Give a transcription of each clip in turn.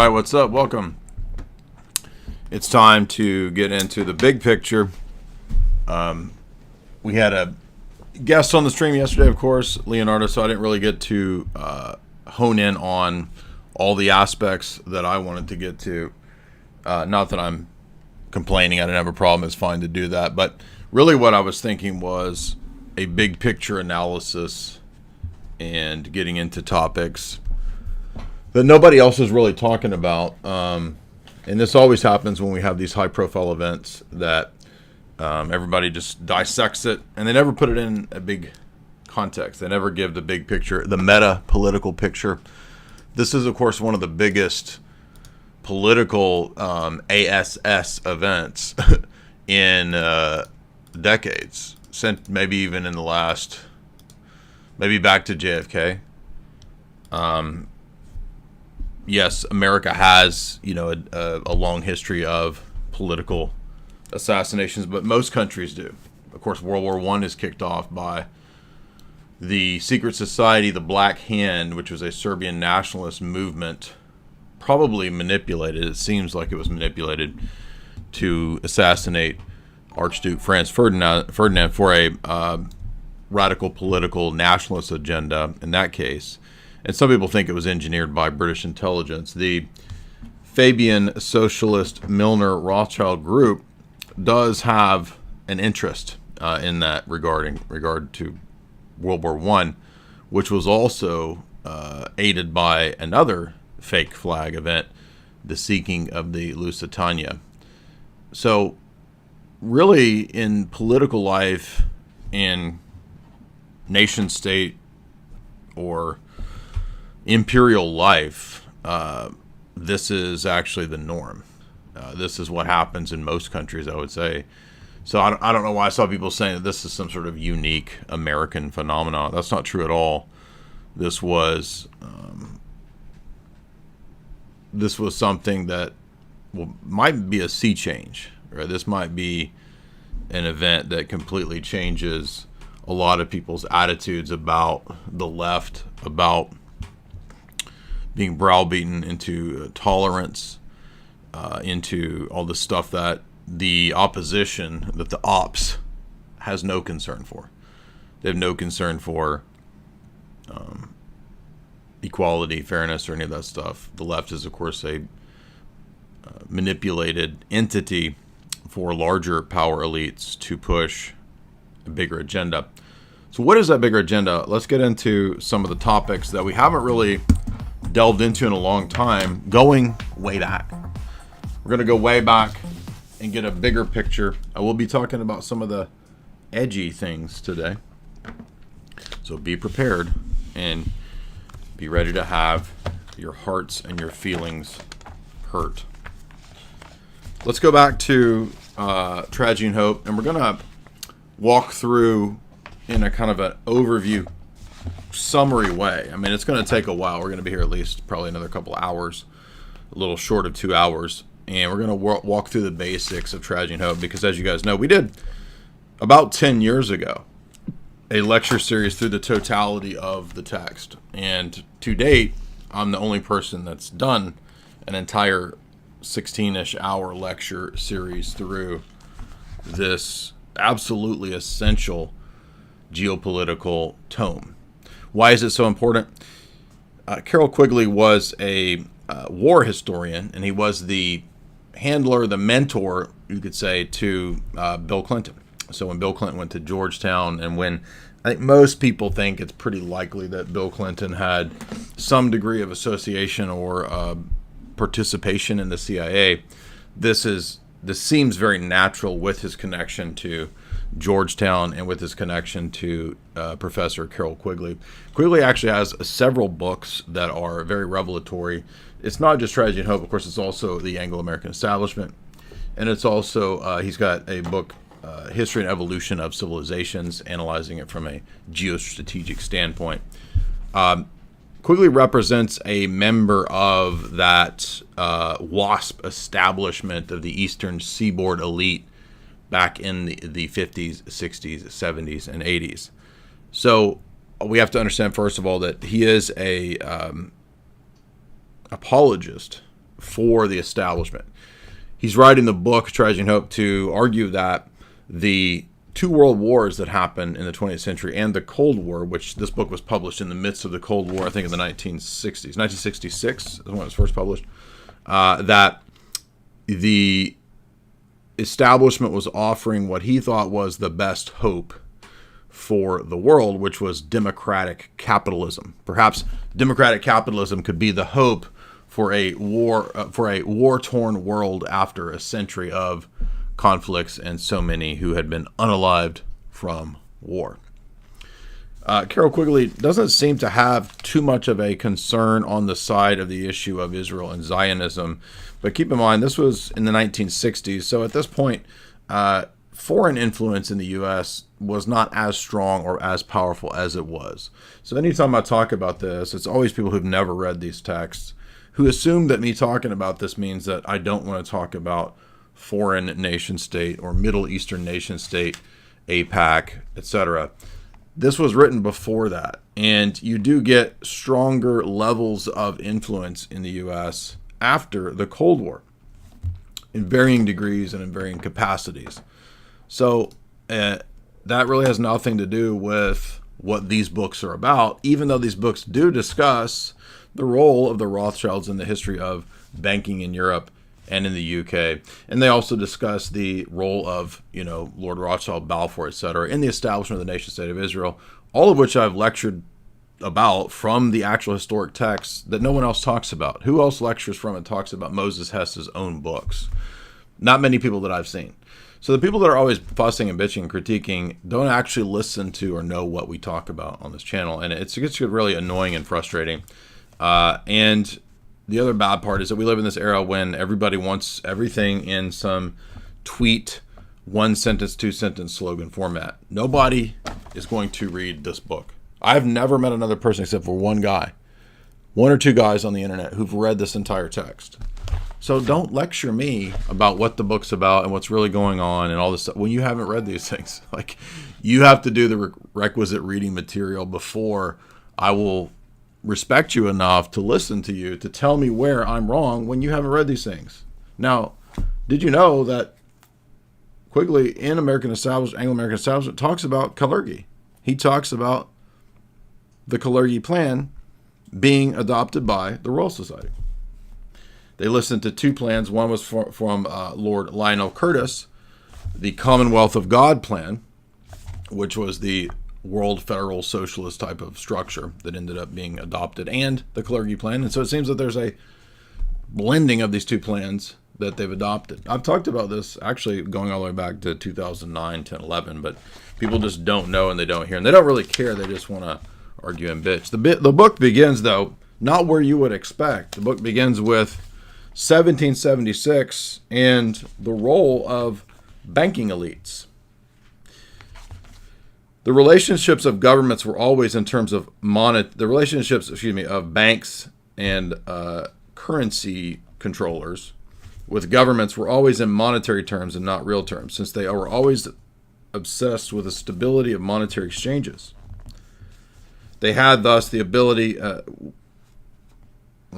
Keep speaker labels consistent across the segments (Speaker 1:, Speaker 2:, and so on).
Speaker 1: right, what's up? Welcome. It's time to get into the big picture. We had a guest on the stream yesterday, of course, Leonardo, so I didn't really get to hone in on all the aspects that I wanted to get to. Not that I'm complaining, I didn't have a problem, it's fine to do that. But really what I was thinking was a big picture analysis and getting into topics that nobody else is really talking about. And this always happens when we have these high profile events that everybody just dissects it and they never put it in a big context. They never give the big picture, the meta political picture. This is, of course, one of the biggest political ASS events in decades, since maybe even in the last, maybe back to JFK. Yes, America has, a long history of political assassinations, but most countries do. Of course, World War I is kicked off by the secret society, the Black Hand, which was a Serbian nationalist movement, probably manipulated. It seems like it was manipulated to assassinate Archduke Franz Ferdinand for a radical political nationalist agenda in that case. And some people think it was engineered by British intelligence. The Fabian Socialist Milner Rothschild Group does have an interest in that regard to World War I, which was also aided by another fake flag event, the seeking of the Lusitania. So really in political life, in nation state or imperial life, this is actually the norm. This is what happens in most countries, I would say. So I don't know why I saw people saying that this is some sort of unique American phenomenon. That's not true at all. This was something that might be a sea change, right? This might be an event that completely changes a lot of people's attitudes about the left, about being browbeaten into tolerance, into all the stuff that the opposition, that the ops has no concern for. They have no concern for equality, fairness, or any of that stuff. The left is, of course, a manipulated entity for larger power elites to push a bigger agenda. So what is that bigger agenda? Let's get into some of the topics that we haven't really delved into in a long time, going way back. We're going to go way back and get a bigger picture. I will be talking about some of the edgy things today. So be prepared and be ready to have your hearts and your feelings hurt. Let's go back to Tragedy and Hope, and we're going to walk through in a kind of an overview summary way. I mean, it's going to take a while. We're going to be here at least probably another couple of hours, a little short of 2 hours. And we're going to walk through the basics of Tragedy and Hope, because as you guys know, we did about 10 years ago a lecture series through the totality of the text. And to date, I'm the only person that's done an entire 16-ish hour lecture series through this absolutely essential geopolitical tome. Why is it so important? Carroll Quigley was a war historian, and he was the handler, the mentor, you could say, to Bill Clinton. So when Bill Clinton went to Georgetown, and when I think most people think it's pretty likely that Bill Clinton had some degree of association or participation in the CIA, this seems very natural with his connection to Georgetown and with his connection to Professor Carroll Quigley. Quigley actually has several books that are very revelatory. It's not just Tragedy and Hope, of course, it's also The Anglo-American Establishment. And it's also, he's got a book, History and Evolution of Civilizations, analyzing it from a geostrategic standpoint. Quigley represents a member of that WASP establishment of the Eastern Seaboard elite back in the 50s, 60s, 70s, and 80s. So we have to understand, first of all, that he is a apologist for the establishment. He's writing the book Tragedy and Hope to argue that the two world wars that happened in the 20th century and the Cold War, which this book was published in the midst of the Cold War, I think in the 1960s, 1966 is when it was first published, that the establishment was offering what he thought was the best hope for the world, which was democratic capitalism. Perhaps democratic capitalism could be the hope for a war-torn world after a century of conflicts and so many who had been unalived from war. Carroll Quigley doesn't seem to have too much of a concern on the side of the issue of Israel and Zionism, but keep in mind this was in the 1960s, so at this point foreign influence in the U.S. was not as strong or as powerful as it was. So anytime I talk about this, it's always people who've never read these texts who assume that me talking about this means that I don't want to talk about foreign nation state or Middle Eastern nation state, AIPAC, etc. This was written before that, and you do get stronger levels of influence in the U.S. after the Cold War in varying degrees and in varying capacities. So that really has nothing to do with what these books are about, even though these books do discuss the role of the Rothschilds in the history of banking in Europe and in the UK. And they also discuss the role of, Lord Rothschild, Balfour, etc., in the establishment of the nation state of Israel, all of which I've lectured about from the actual historic texts that no one else talks about. Who else lectures from and talks about Moses Hess's own books? Not many people that I've seen. So the people that are always fussing and bitching and critiquing don't actually listen to or know what we talk about on this channel. And it gets really annoying and frustrating. And the other bad part is that we live in this era when everybody wants everything in some tweet, one sentence, two sentence slogan format. Nobody is going to read this book. I've never met another person except for one or two guys on the internet who've read this entire text. So don't lecture me about what the book's about and what's really going on and all this stuff when you haven't read these things. Like, you have to do the requisite reading material before I will respect you enough to listen to you to tell me where I'm wrong when you haven't read these things. Now, did you know that Quigley in Anglo-American Establishment talks about Kalergi? He talks about the Kalergi plan being adopted by the Royal Society. They listened to two plans. One was from Lord Lionel Curtis, the Commonwealth of God plan, which was the world federal socialist type of structure that ended up being adopted, and the Kalergi plan. And so it seems that there's a blending of these two plans that they've adopted. I've talked about this actually going all the way back to 2009, 10, 11, but people just don't know and they don't hear, and they don't really care. They just want to argue and bitch. The book begins, though, not where you would expect. The book begins with 1776 and the role of banking elites. The relationships of governments were always in terms of of banks and currency controllers with governments were always in monetary terms and not real terms, since they were always obsessed with the stability of monetary exchanges. They had thus the ability. Let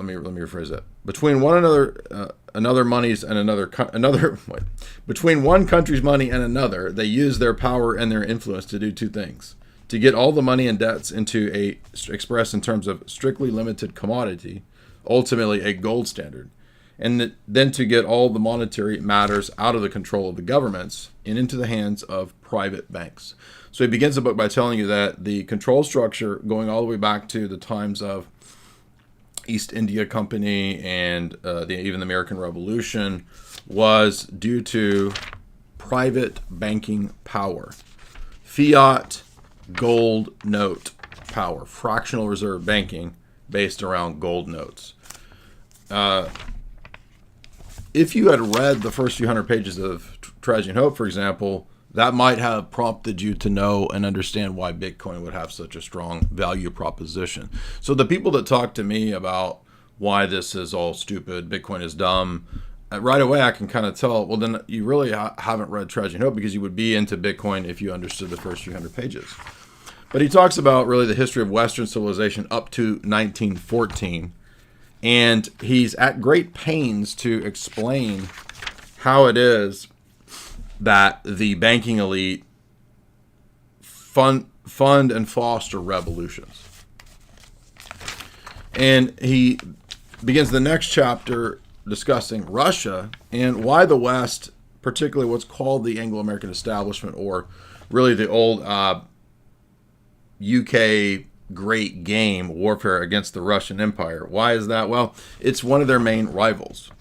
Speaker 1: me rephrase that. Between one country's money and another, they use their power and their influence to do two things: to get all the money and debts expressed in terms of strictly limited commodity, ultimately a gold standard, and then to get all the monetary matters out of the control of the governments and into the hands of private banks. So he begins the book by telling you that the control structure, going all the way back to the times of East India Company and even the American Revolution, was due to private banking power, fiat gold note power, fractional reserve banking based around gold notes. If you had read the first few hundred pages of Tragedy and Hope, for example, that might have prompted you to know and understand why Bitcoin would have such a strong value proposition. So the people that talk to me about why this is all stupid, Bitcoin is dumb, right away I can kind of tell, well, then you really haven't read Tragedy and Hope, because you would be into Bitcoin if you understood the first few hundred pages. But he talks about really the history of Western civilization up to 1914 And he's at great pains to explain how it is that the banking elite fund and foster revolutions. And he begins the next chapter discussing Russia and why the West, particularly what's called the Anglo-American establishment, or really the old UK great game warfare against the Russian Empire. Why is that? Well, it's one of their main rivals.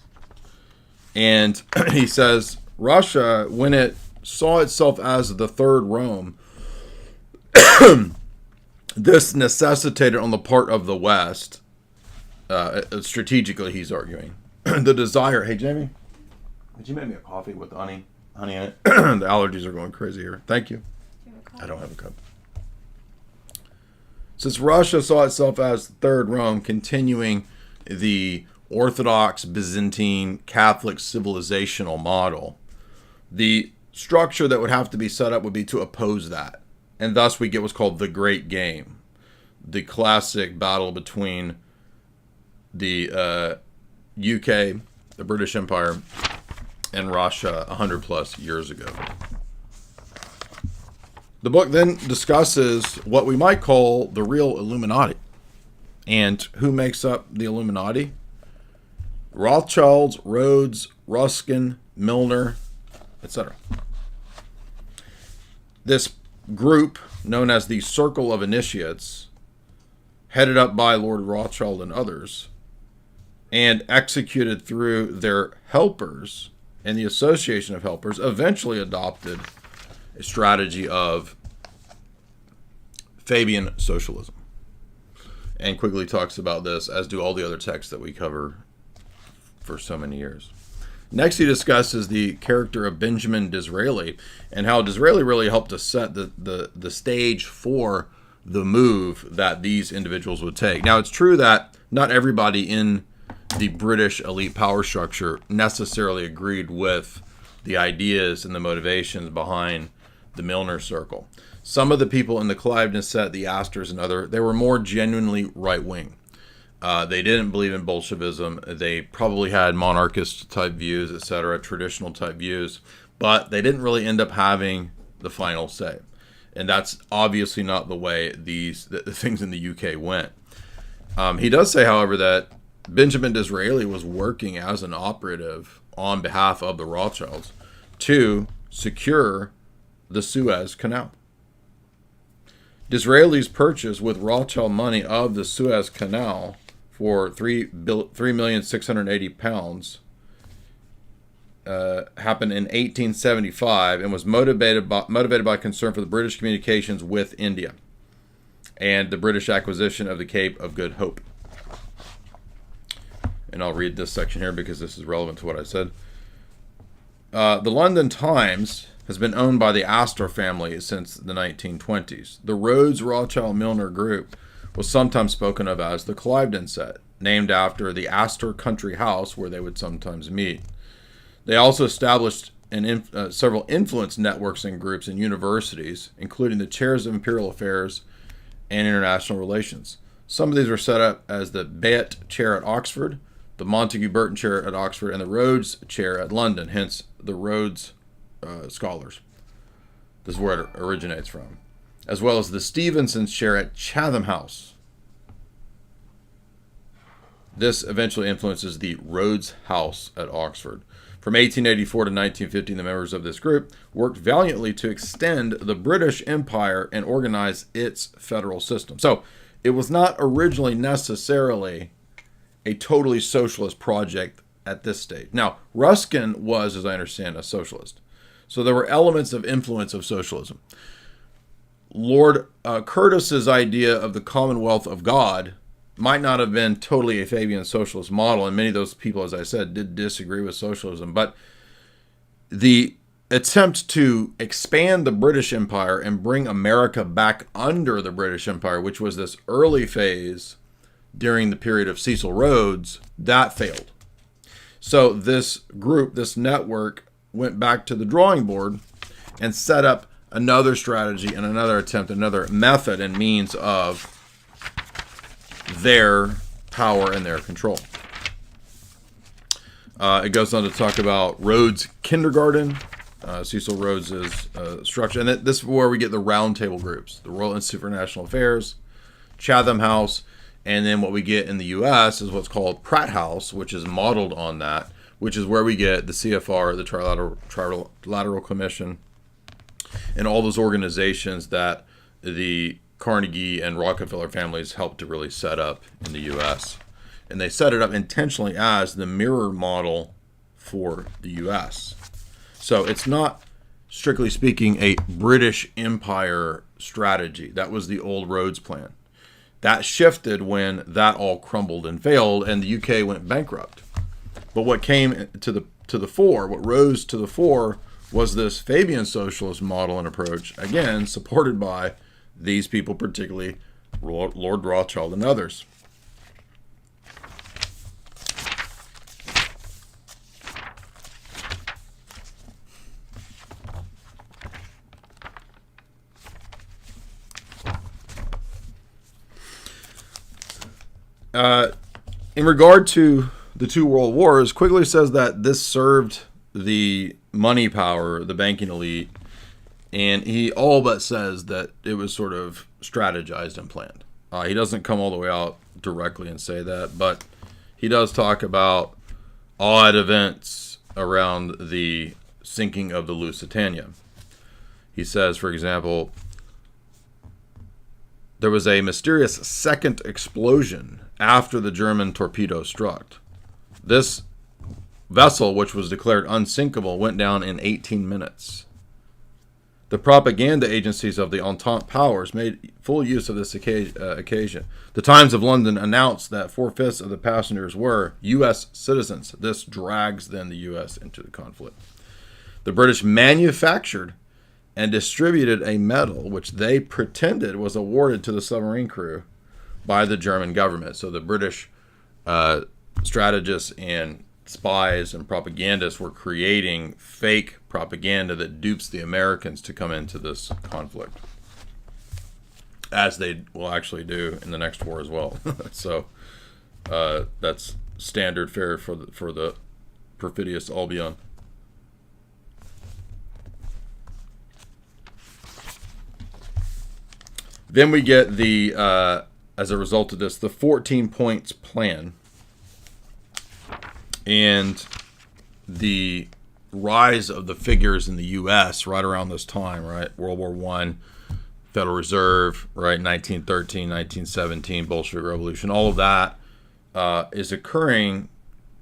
Speaker 1: And he says Russia, when it saw itself as the third Rome, this necessitated on the part of the West, strategically he's arguing, the desire. Hey, Jamie, did you make me a coffee with honey in it? The allergies are going crazy here. Thank you. I don't have a cup. Since Russia saw itself as the third Rome, continuing the Orthodox Byzantine Catholic civilizational model, the structure that would have to be set up would be to oppose that. And thus we get what's called the Great Game, the classic battle between the UK, the British Empire, and Russia 100 plus years ago. The book then discusses what we might call the real Illuminati. And who makes up the Illuminati? Rothschilds, Rhodes, Ruskin, Milner, etc. This group, known as the Circle of Initiates, headed up by Lord Rothschild and others, and executed through their helpers and the Association of Helpers, eventually adopted a strategy of Fabian socialism. And Quigley talks about this, as do all the other texts that we cover for so many years. Next, he discusses the character of Benjamin Disraeli and how Disraeli really helped to set the stage for the move that these individuals would take. Now, it's true that not everybody in the British elite power structure necessarily agreed with the ideas and the motivations behind the Milner Circle. Some of the people in the Cliveden set, the Astors and other, they were more genuinely right-wing. They didn't believe in Bolshevism. They probably had monarchist-type views, etc., traditional-type views, but they didn't really end up having the final say. And that's obviously not the way the things in the UK went. He does say, however, that Benjamin Disraeli was working as an operative on behalf of the Rothschilds to secure the Suez Canal. Disraeli's purchase with Rothschild money of the Suez Canal for £3,680,000 happened in 1875 and was motivated by concern for the British communications with India and the British acquisition of the Cape of Good Hope. And I'll read this section here because this is relevant to what I said. The London Times has been owned by the Astor family since the 1920s. The Rhodes Rothschild Milner Group was sometimes spoken of as the Cliveden set, named after the Astor country house where they would sometimes meet. They also established several influence networks and groups in universities, including the chairs of imperial affairs and international relations. Some of these were set up as the Bate Chair at Oxford, the Montagu Burton Chair at Oxford, and the Rhodes Chair at London, hence the Rhodes Scholars. This is where it originates from. As well as the Stevenson's Chair at Chatham House. This eventually influences the Rhodes House at Oxford. From 1884 to 1915, the members of this group worked valiantly to extend the British Empire and organize its federal system. So it was not originally necessarily a totally socialist project at this stage. Now, Ruskin was, as I understand, a socialist. So there were elements of influence of socialism. Lord Curtis's idea of the Commonwealth of God might not have been totally a Fabian socialist model, and many of those people, as I said, did disagree with socialism. But the attempt to expand the British Empire and bring America back under the British Empire, which was this early phase during the period of Cecil Rhodes, that failed. So this group, this network, went back to the drawing board and set up another strategy and another attempt, another method and means of their power and their control. It goes on to talk about Rhodes Kindergarten, Cecil Rhodes's structure, and this is where we get the roundtable groups, the Royal Institute for National Affairs, Chatham House, and then what we get in the U.S. is what's called Pratt House, which is modeled on that, which is where we get the CFR, the Trilateral Commission, and all those organizations that the Carnegie and Rockefeller families helped to really set up in the U.S. And they set it up intentionally as the mirror model for the U.S. So it's not, strictly speaking, a British Empire strategy. That was the old Rhodes plan. That shifted when that all crumbled and failed and the UK went bankrupt. But what came to the fore, what rose to the fore, was this Fabian socialist model and approach, again, supported by these people, particularly Lord Rothschild and others. In regard to the two world wars, Quigley says that this served the money power, the banking elite, and he all but says that it was sort of strategized and planned. He doesn't come all the way out directly and say that, but he does talk about odd events around the sinking of the Lusitania. He says, for example, there was a mysterious second explosion after the German torpedo struck. This vessel, which was declared unsinkable, went down in 18 minutes. The propaganda agencies of the Entente powers made full use of this occasion. The Times of London announced that 4/5 of the passengers were U.S. citizens. This drags then the U.S. into the conflict. The British manufactured and distributed a medal which they pretended was awarded to the submarine crew by the German government. So the British strategists and spies and propagandists were creating fake propaganda that dupes the Americans to come into this conflict, as they will actually do in the next war as well. So that's standard fare for the perfidious Albion. Then we get the as a result of this, the 14 points plan and the rise of the figures in the U.S. right around this time, right? World War I, Federal Reserve, right? 1913, 1917, Bolshevik Revolution, all of that is occurring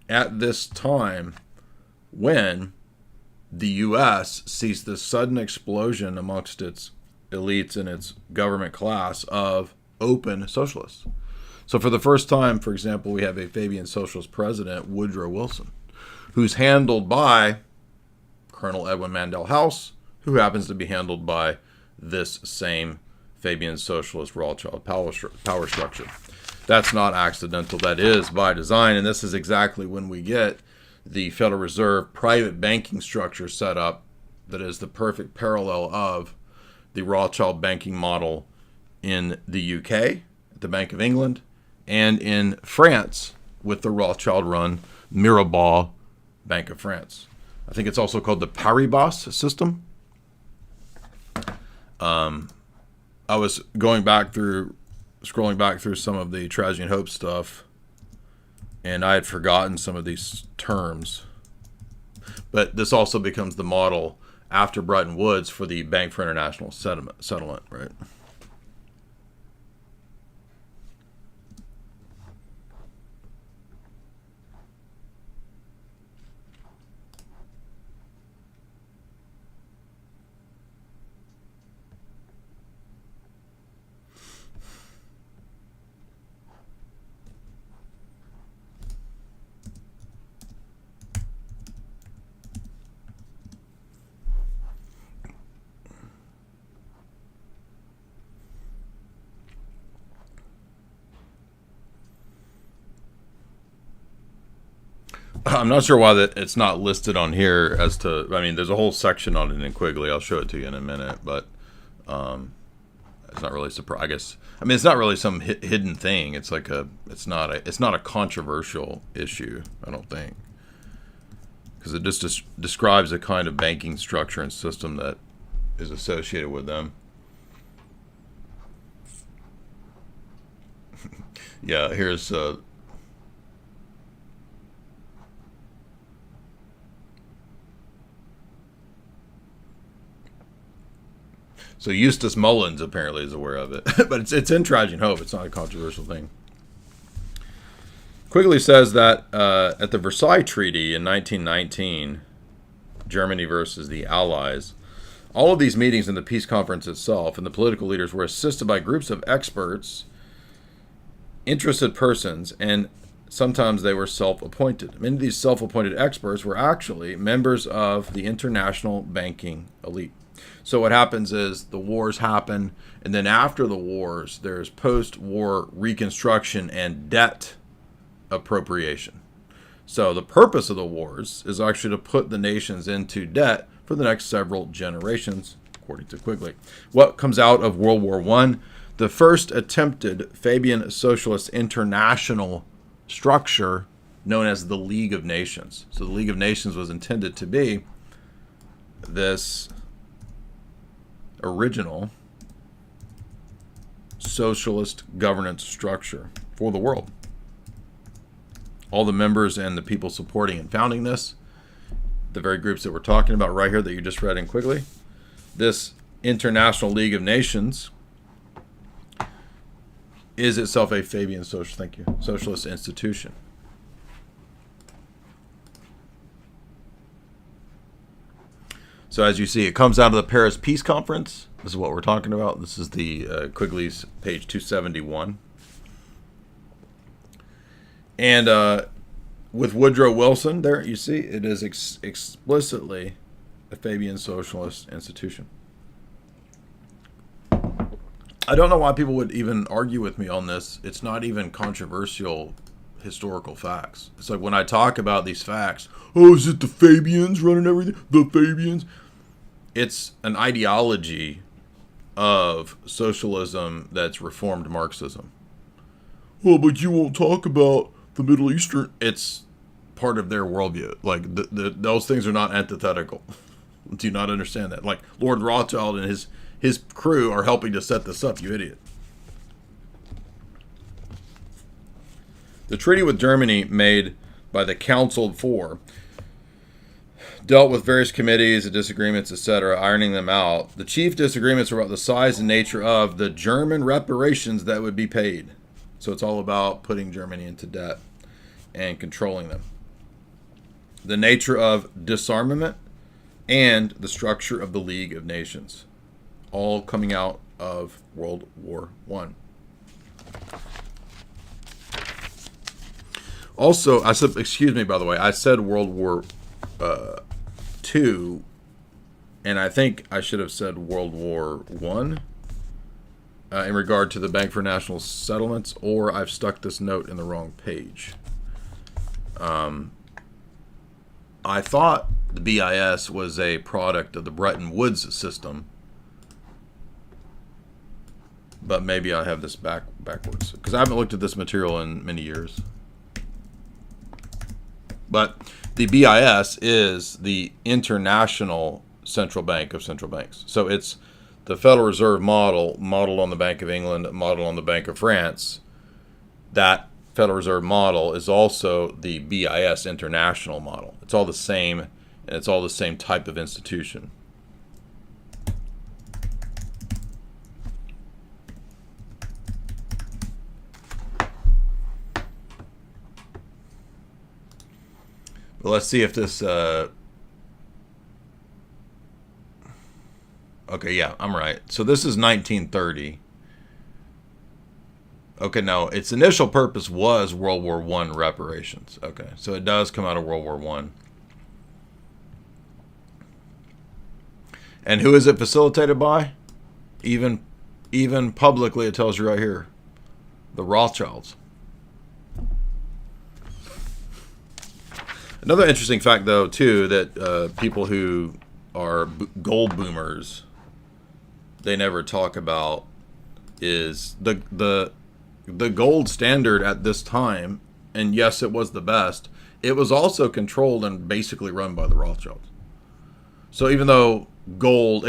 Speaker 1: at this time when the U.S. sees this sudden explosion amongst its elites and its government class of open socialists. So for the first time, for example, we have a Fabian socialist president, Woodrow Wilson, who's handled by Colonel Edwin Mandel House, who happens to be handled by this same Fabian socialist Rothschild power structure. That's not accidental. That is by design. And this is exactly when we get the Federal Reserve private banking structure set up that is the perfect parallel of the Rothschild banking model in the UK, the Bank of England, and in France with the Rothschild-run Mirabaud Bank of France. I think it's also called the Paribas system. I was scrolling back through some of the Tragedy and Hope stuff, and I had forgotten some of these terms. But this also becomes the model after Bretton Woods for the Bank for International Settlement, right? I'm not sure why that it's not listed on here as to, I mean, there's a whole section on it in Quigley. I'll show it to you in a minute, but It's not really surprise. I guess. I mean, it's not really some hidden thing. It's like it's not a controversial issue. I don't think, because it just describes a kind of banking structure and system that is associated with them. Yeah, here's so Eustace Mullins apparently is aware of it, but it's in Trajan Hope. It's not a controversial thing. Quigley says that at the Versailles Treaty in 1919, Germany versus the Allies, all of these meetings in the peace conference itself and the political leaders were assisted by groups of experts, interested persons, and sometimes they were self-appointed. Many of these self-appointed experts were actually members of the international banking elite. So what happens is the wars happen, and then after the wars, there's post-war reconstruction and debt appropriation. So the purpose of the wars is actually to put the nations into debt for the next several generations, according to Quigley. What comes out of World War I? The first attempted Fabian Socialist International structure known as the League of Nations. So the League of Nations was intended to be this original socialist governance structure for the world. All the members and the people supporting and founding this, the very groups that we're talking about right here that you just read in Quigley, this International League of Nations is itself a Fabian socialist institution. So as you see, it comes out of the Paris Peace Conference. This is what we're talking about. This is the Quigley's page 271. And with Woodrow Wilson, there you see it is explicitly a Fabian socialist institution. I don't know why people would even argue with me on this. It's not even controversial historical facts. It's like when I talk about these facts, oh, is it the Fabians running everything? The Fabians? It's an ideology of socialism that's reformed Marxism. Well, but you won't talk about the Middle Eastern. It's part of their worldview. Like, those things are not antithetical. Do you not understand that? Like, Lord Rothschild and his crew are helping to set this up, you idiot. The treaty with Germany, made by the Council of Four, dealt with various committees and disagreements, etc., ironing them out. The chief disagreements were about the size and nature of the German reparations that would be paid. So it's all about putting Germany into debt and controlling them. The nature of disarmament and the structure of the League of Nations. All coming out of World War I. Also, I said, excuse me, by the way, I said World War II, and I think I should have said World War I in regard to the Bank for National Settlements, or I've stuck this note in the wrong page. I thought the BIS was a product of the Bretton Woods system, but maybe I have this backwards, because I haven't looked at this material in many years. But the BIS is the International Central Bank of Central Banks. So it's the Federal Reserve model, modeled on the Bank of England, modeled on the Bank of France. That Federal Reserve model is also the BIS International model. It's all the same, and it's all the same type of institution. But let's see if this... Okay, yeah, I'm right. So this is 1930. Okay, no, its initial purpose was World War I reparations. Okay, so it does come out of World War I. And who is it facilitated by? Even publicly, it tells you right here. The Rothschilds. Another interesting fact, though, too, that people who are gold boomers, they never talk about is the gold standard at this time, and yes, it was the best. It was also controlled and basically run by the Rothschilds. So even though gold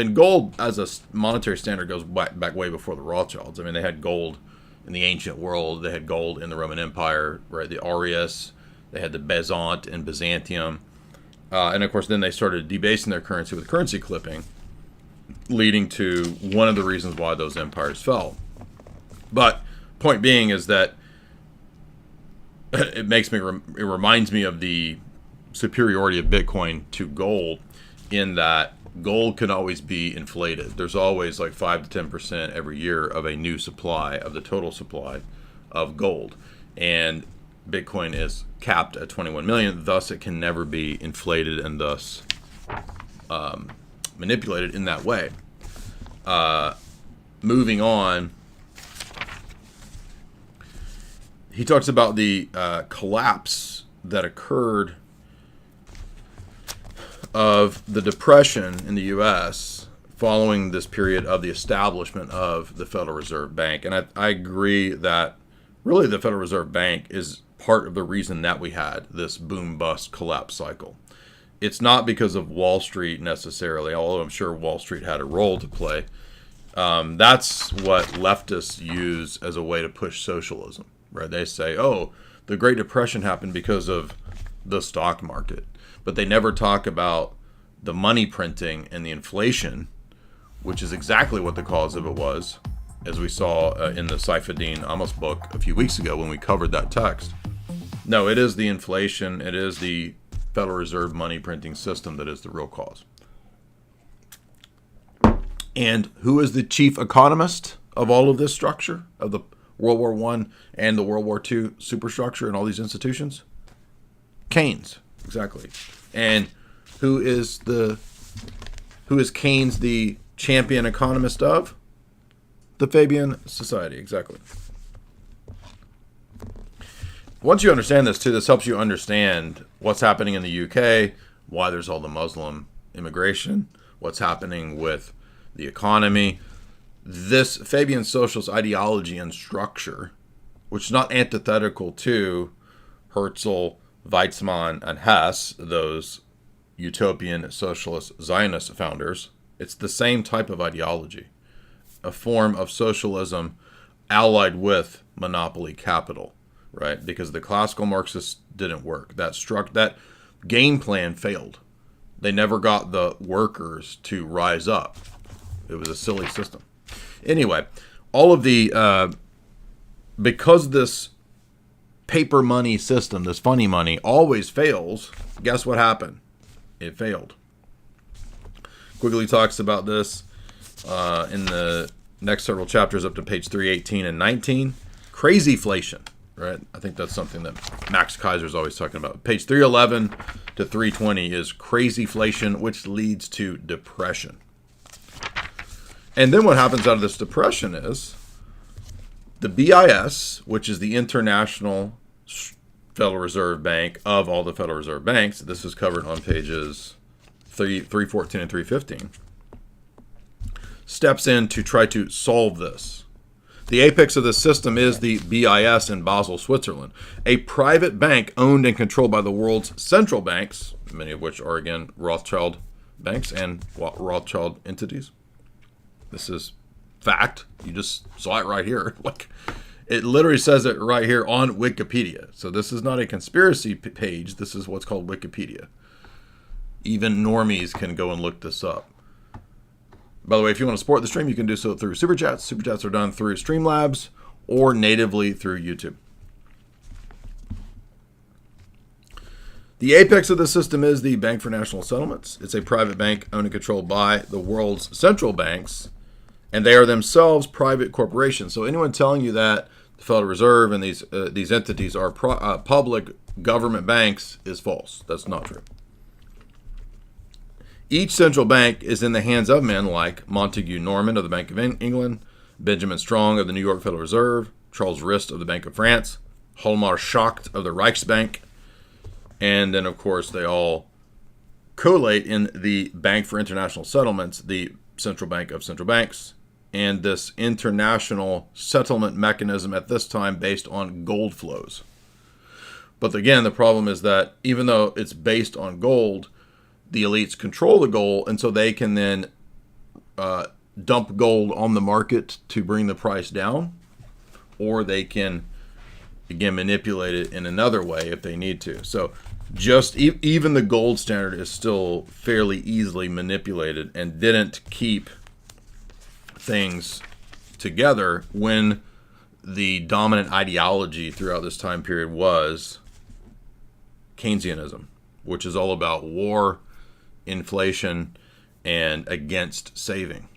Speaker 1: as a monetary standard goes back way before the Rothschilds. I mean, they had gold in the ancient world. They had gold in the Roman Empire, right? The aureus. They had the bezant in Byzantium. And of course, then they started debasing their currency with currency clipping, leading to one of the reasons why those empires fell. But point being is that it reminds me of the superiority of Bitcoin to gold, in that gold can always be inflated. There's always like 5 to 10% every year of a new supply, of the total supply of gold. And Bitcoin is capped at 21 million, thus it can never be inflated and thus manipulated in that way. Moving on, he talks about the collapse that occurred of the Depression in the U.S. following this period of the establishment of the Federal Reserve Bank. And I agree that really the Federal Reserve Bank is part of the reason that we had this boom-bust collapse cycle. It's not because of Wall Street necessarily, although I'm sure Wall Street had a role to play. That's what leftists use as a way to push socialism, right? They say, oh, the Great Depression happened because of the stock market. But they never talk about the money printing and the inflation, which is exactly what the cause of it was, as we saw in the Saifuddin Amos book a few weeks ago when we covered that text. No, it is the inflation, it is the Federal Reserve money printing system that is the real cause. And who is the chief economist of all of this structure, of the World War I and the World War II superstructure and all these institutions? Keynes, exactly. And who is Keynes the champion economist of? The Fabian Society, exactly. Once you understand this too, this helps you understand what's happening in the UK, why there's all the Muslim immigration, what's happening with the economy. This Fabian socialist ideology and structure, which is not antithetical to Herzl, Weizmann, and Hess, those utopian socialist Zionist founders. It's the same type of ideology, a form of socialism allied with monopoly capital, right? Because the classical Marxists didn't work. That game plan failed. They never got the workers to rise up. It was a silly system. Anyway, all of the because this paper money system, this funny money, always fails, guess what happened? It failed. Quigley talks about this in the next several chapters up to page 318 and 19. Crazyflation, right? I think that's something that Max Kaiser is always talking about. Page 311 to 320 is crazyflation, which leads to depression. And then what happens out of this depression is the BIS, which is the International Federal Reserve Bank of all the Federal Reserve Banks. This is covered on pages 314 and 315. Steps in to try to solve this. The apex of this system is the BIS in Basel, Switzerland, a private bank owned and controlled by the world's central banks, many of which are, again, Rothschild banks and Rothschild entities. This is fact. You just saw it right here. Like, it literally says it right here on Wikipedia. So this is not a conspiracy page. This is what's called Wikipedia. Even normies can go and look this up. By the way, if you want to support the stream, you can do so through Super Chats. Super Chats are done through Streamlabs or natively through YouTube. The apex of the system is the Bank for National Settlements. It's a private bank owned and controlled by the world's central banks, and they are themselves private corporations. So anyone telling you that the Federal Reserve and these entities are public government banks is false. That's not true. Each central bank is in the hands of men like Montague Norman of the Bank of England, Benjamin Strong of the New York Federal Reserve, Charles Rist of the Bank of France, Hjalmar Schacht of the Reichsbank, and then, of course, they all collate in the Bank for International Settlements, the central bank of central banks, and this international settlement mechanism at this time based on gold flows. But again, the problem is that even though it's based on gold, the elites control the gold, and so they can then dump gold on the market to bring the price down, or they can, again, manipulate it in another way if they need to. So just even the gold standard is still fairly easily manipulated and didn't keep things together when the dominant ideology throughout this time period was Keynesianism, which is all about war, inflation, and against saving.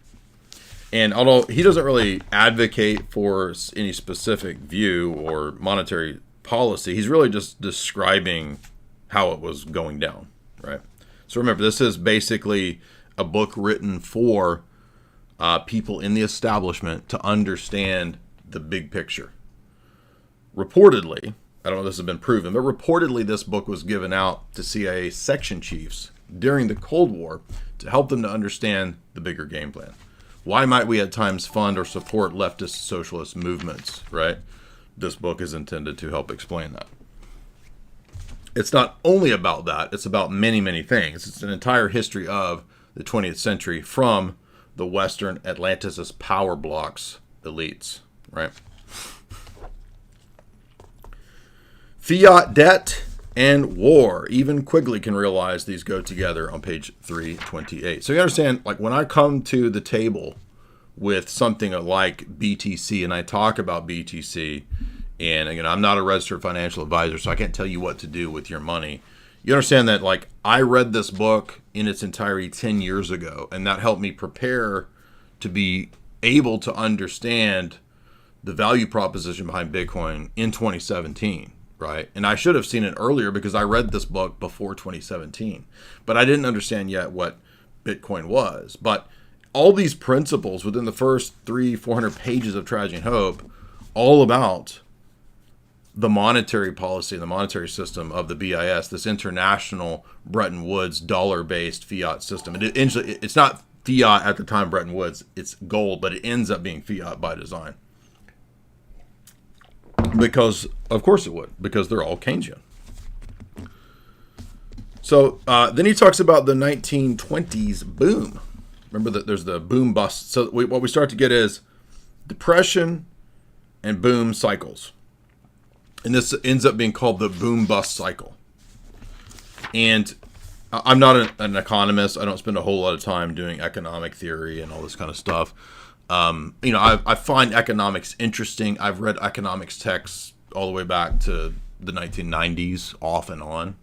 Speaker 1: And although he doesn't really advocate for any specific view or monetary policy, he's really just describing how it was going down, right? So remember, this is basically a book written for people in the establishment to understand the big picture. Reportedly, I don't know if this has been proven, but reportedly this book was given out to CIA section chiefs during the Cold War to help them to understand the bigger game plan. Why might we at times fund or support leftist socialist movements, right? This book is intended to help explain that. It's not only about that, it's about many, many things. It's an entire history of the 20th century from the Western Atlanticist power bloc's elites, right? Fiat debt and war. Even Quigley can realize these go together on page 328. So you understand, like when I come to the table with something like BTC and I talk about BTC, and again, I'm not a registered financial advisor, so I can't tell you what to do with your money. You understand that, like, I read this book in its entirety 10 years ago, and that helped me prepare to be able to understand the value proposition behind Bitcoin in 2017. Right. And I should have seen it earlier because I read this book before 2017, but I didn't understand yet what Bitcoin was. But all these principles within the first 300-400 pages of Tragedy and Hope, all about the monetary policy and the monetary system of the BIS, this international Bretton Woods dollar-based fiat system. It's not fiat at the time of Bretton Woods, it's gold, but it ends up being fiat by design. Because, of course it would, because they're all Keynesian. So then he talks about the 1920s boom. Remember that there's the boom bust. So what we start to get is depression and boom cycles. And this ends up being called the boom bust cycle. And I'm not an economist. I don't spend a whole lot of time doing economic theory and all this kind of stuff. I find economics interesting. I've read economics texts all the way back to the 1990s, off and on.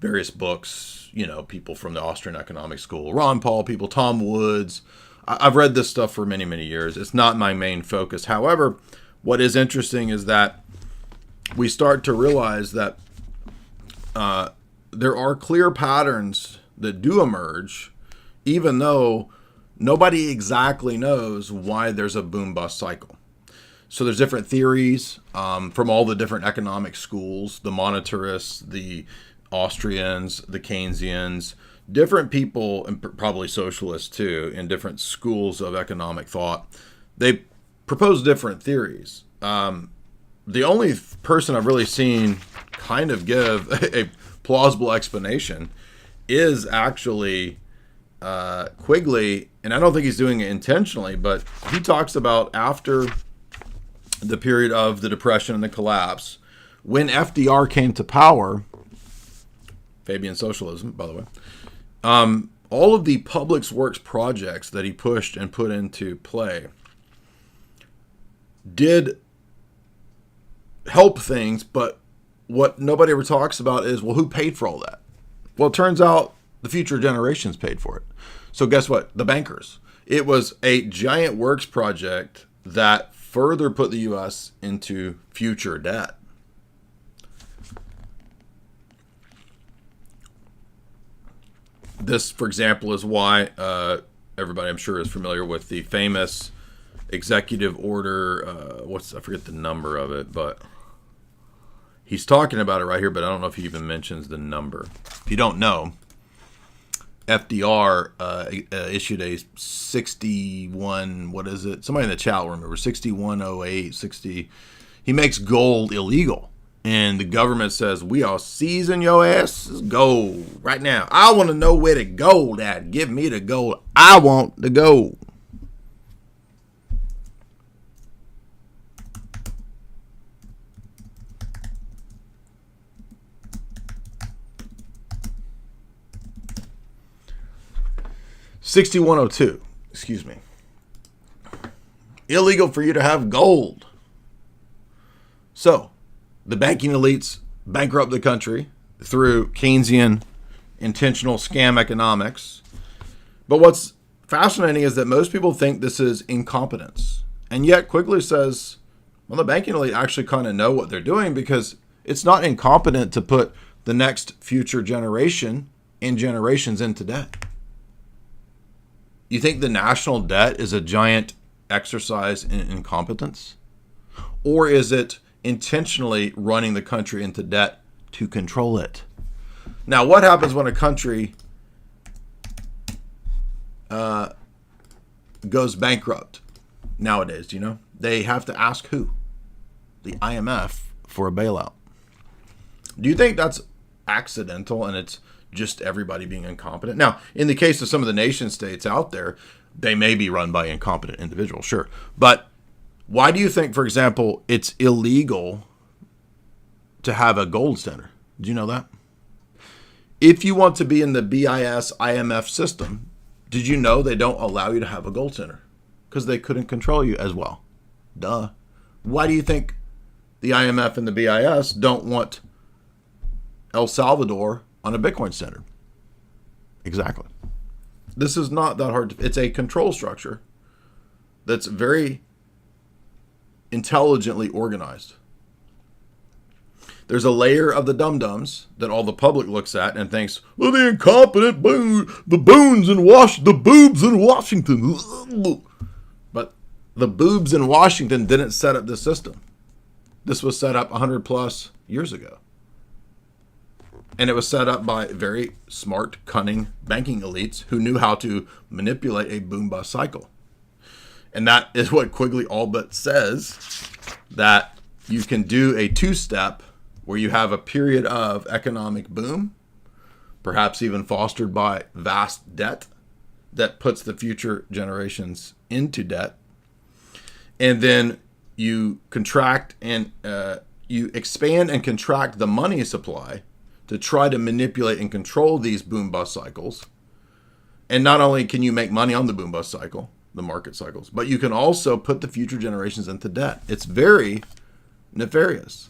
Speaker 1: Various books, people from the Austrian Economic School, Ron Paul people, Tom Woods. I've read this stuff for many, many years. It's not my main focus. However, what is interesting is that we start to realize that there are clear patterns that do emerge, even though nobody exactly knows why there's a boom-bust cycle. So there's different theories from all the different economic schools, the monetarists, the Austrians, the Keynesians, different people, and probably socialists too, in different schools of economic thought. They propose different theories. The only person I've really seen kind of give a plausible explanation is actually Quigley, and I don't think he's doing it intentionally, but he talks about after the period of the Depression and the collapse, when FDR came to power, Fabian socialism, by the way, all of the public works projects that he pushed and put into play did help things, but what nobody ever talks about is, well, who paid for all that? Well, it turns out the future generations paid for it. So guess what? The bankers. It was a giant works project that further put the U.S. into future debt. This, for example, is why everybody, I'm sure, is familiar with the famous executive order. I forget the number of it, but he's talking about it right here, but I don't know if he even mentions the number. If you don't know, FDR issued a 61, what is it? Somebody in the chat will remember, 6108, 60. He makes gold illegal. And the government says, we are seizing your ass's gold right now. I want to know where the gold at. Give me the gold. I want the gold. $6102, excuse me. Illegal for you to have gold. So, the banking elites bankrupt the country through Keynesian intentional scam economics. But what's fascinating is that most people think this is incompetence. And yet Quigley says, well, the banking elite actually kind of know what they're doing, because it's not incompetent to put the next future generation and generations into debt. You think the national debt is a giant exercise in incompetence? Or is it intentionally running the country into debt to control it? Now, what happens when a country goes bankrupt nowadays? Do you know? They have to ask who? The IMF for a bailout. Do you think that's accidental and it's just everybody being incompetent? Now, in the case of some of the nation states out there, they may be run by incompetent individuals, sure. But why do you think, for example, it's illegal to have a gold standard? Do you know that? If you want to be in the BIS IMF system, did you know they don't allow you to have a gold standard? Because they couldn't control you as well. Duh. Why do you think the IMF and the BIS don't want El Salvador on a Bitcoin standard? Exactly. This is not that hard. It's a control structure that's very intelligently organized. There's a layer of the dum-dums that all the public looks at and thinks, well, the incompetent the boobs in Washington. But the boobs in Washington didn't set up this system. This was set up 100 plus years ago. And it was set up by very smart, cunning banking elites who knew how to manipulate a boom-bust cycle. And that is what Quigley all but says, that you can do a two-step where you have a period of economic boom, perhaps even fostered by vast debt that puts the future generations into debt. And then you contract and you expand and contract the money supply to try to manipulate and control these boom-bust cycles. And not only can you make money on the boom-bust cycle, the market cycles, but you can also put the future generations into debt. It's very nefarious.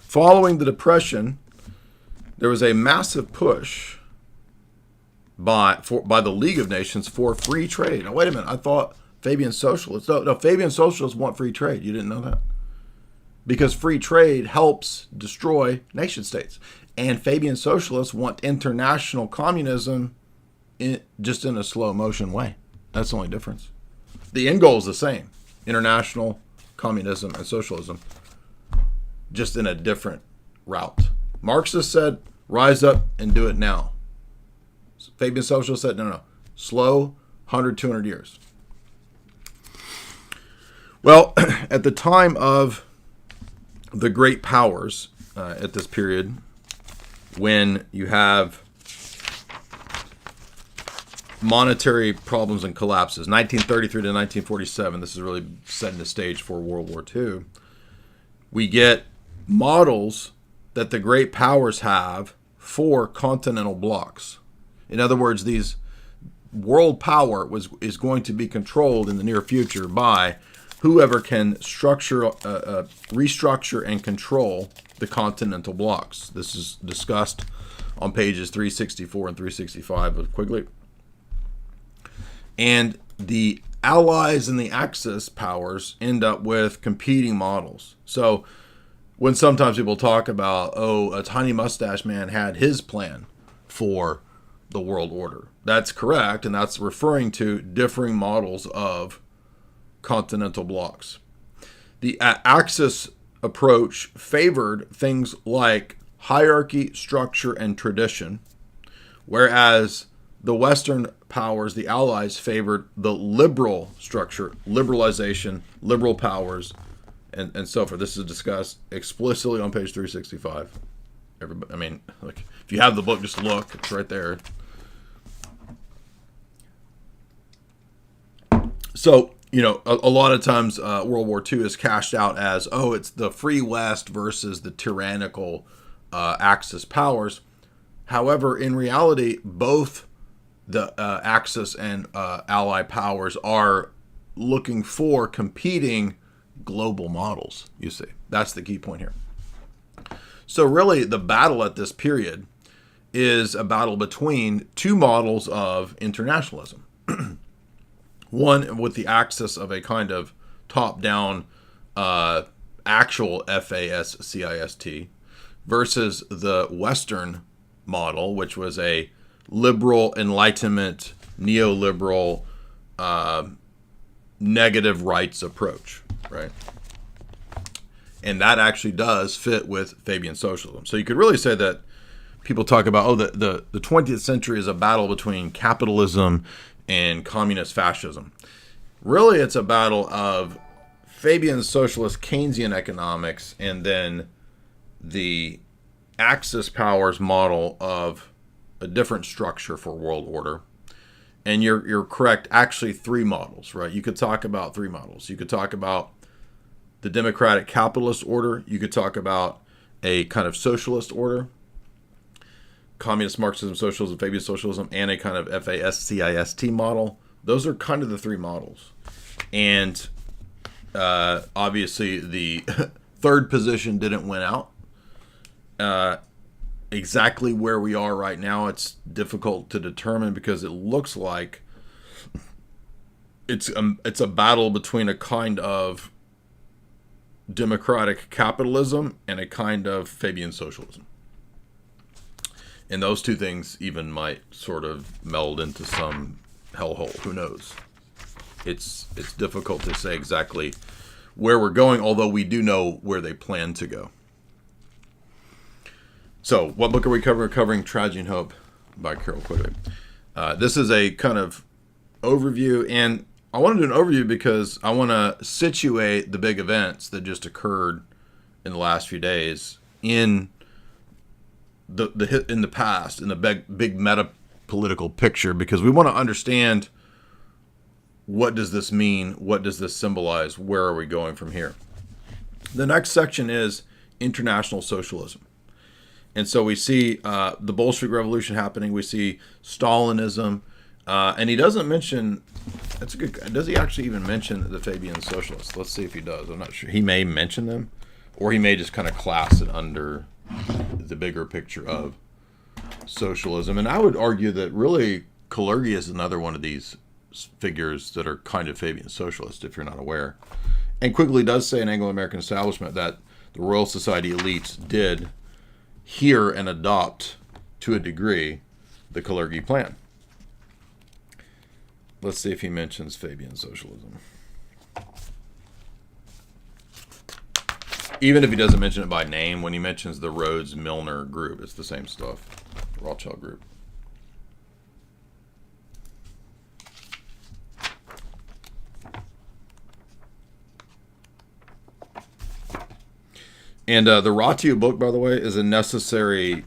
Speaker 1: Following the Depression, there was a massive push by the League of Nations for free trade. Now, wait a minute. I thought Fabian socialists. No, Fabian socialists want free trade. You didn't know that? Because free trade helps destroy nation states. And Fabian socialists want international communism just in a slow motion way. That's the only difference. The end goal is the same. International communism and socialism, just in a different route. Marxists said, rise up and do it now. Fabian socialists said, no. Slow, 100, 200 years. Well, at the time of the great powers, at this period, when you have monetary problems and collapses, 1933 to 1947, this is really setting the stage for World War II, we get models that the great powers have for continental blocks. In other words, these world power is going to be controlled in the near future by whoever can restructure and control the continental blocks. This is discussed on pages 364 and 365 of Quigley. And the Allies and the Axis powers end up with competing models. So when sometimes people talk about, a tiny mustache man had his plan for the world order. That's correct, and that's referring to differing models of continental blocks. The Axis approach favored things like hierarchy, structure, and tradition, whereas the Western powers, the Allies, favored the liberal structure, liberalization, liberal powers, and so forth. This is discussed explicitly on page 365. Everybody, I mean, like, if you have the book, just look. It's right there. So, a lot of times World War II is cashed out as, it's the free West versus the tyrannical Axis powers. However, in reality, both the Axis and Ally powers are looking for competing global models, you see. That's the key point here. So really, the battle at this period is a battle between two models of internationalism. One with the axis of a kind of top-down actual FASCIST versus the Western model, which was a liberal Enlightenment, neoliberal, negative rights approach, right? And that actually does fit with Fabian socialism. So you could really say that people talk about, the 20th century is a battle between capitalism and communist fascism. Really, it's a battle of Fabian socialist Keynesian economics and then the Axis powers model of a different structure for world order. And you're correct, actually three models, right? You could talk about three models. You could talk about the democratic capitalist order. You could talk about a kind of socialist order, communist Marxism, socialism, Fabian socialism, and a kind of FASCIST model. Those are kind of the three models. And obviously the third position didn't win out. Exactly where we are right now, it's difficult to determine because it looks like it's a battle between a kind of democratic capitalism and a kind of Fabian socialism. And those two things even might sort of meld into some hellhole. Who knows? It's difficult to say exactly where we're going, although we do know where they plan to go. So, what book are we covering? We're covering Tragedy and Hope by Carol Quigley. This is a kind of overview, and I want to do an overview because I want to situate the big events that just occurred in the last few days in the past, in the big meta political picture, because we want to understand what does this mean, what does this symbolize, where are we going from here. The next section is international socialism. And so we see the Bolshevik Revolution happening. We see Stalinism. And he doesn't mention, that's a good, does he actually even mention the Fabian socialists? Let's see if he does. I'm not sure. He may mention them, or he may just kind of class it under the bigger picture of socialism. And I would argue that really Kalergi is another one of these figures that are kind of Fabian socialist, if you're not aware. And Quigley does say in Anglo-American Establishment that the Royal Society elites did hear and adopt, to a degree, the Kalergi plan. Let's see if he mentions Fabian socialism. Even if he doesn't mention it by name, when he mentions the Rhodes-Milner group, it's the same stuff, the Rothschild group. And the Ratu book, by the way, is a necessary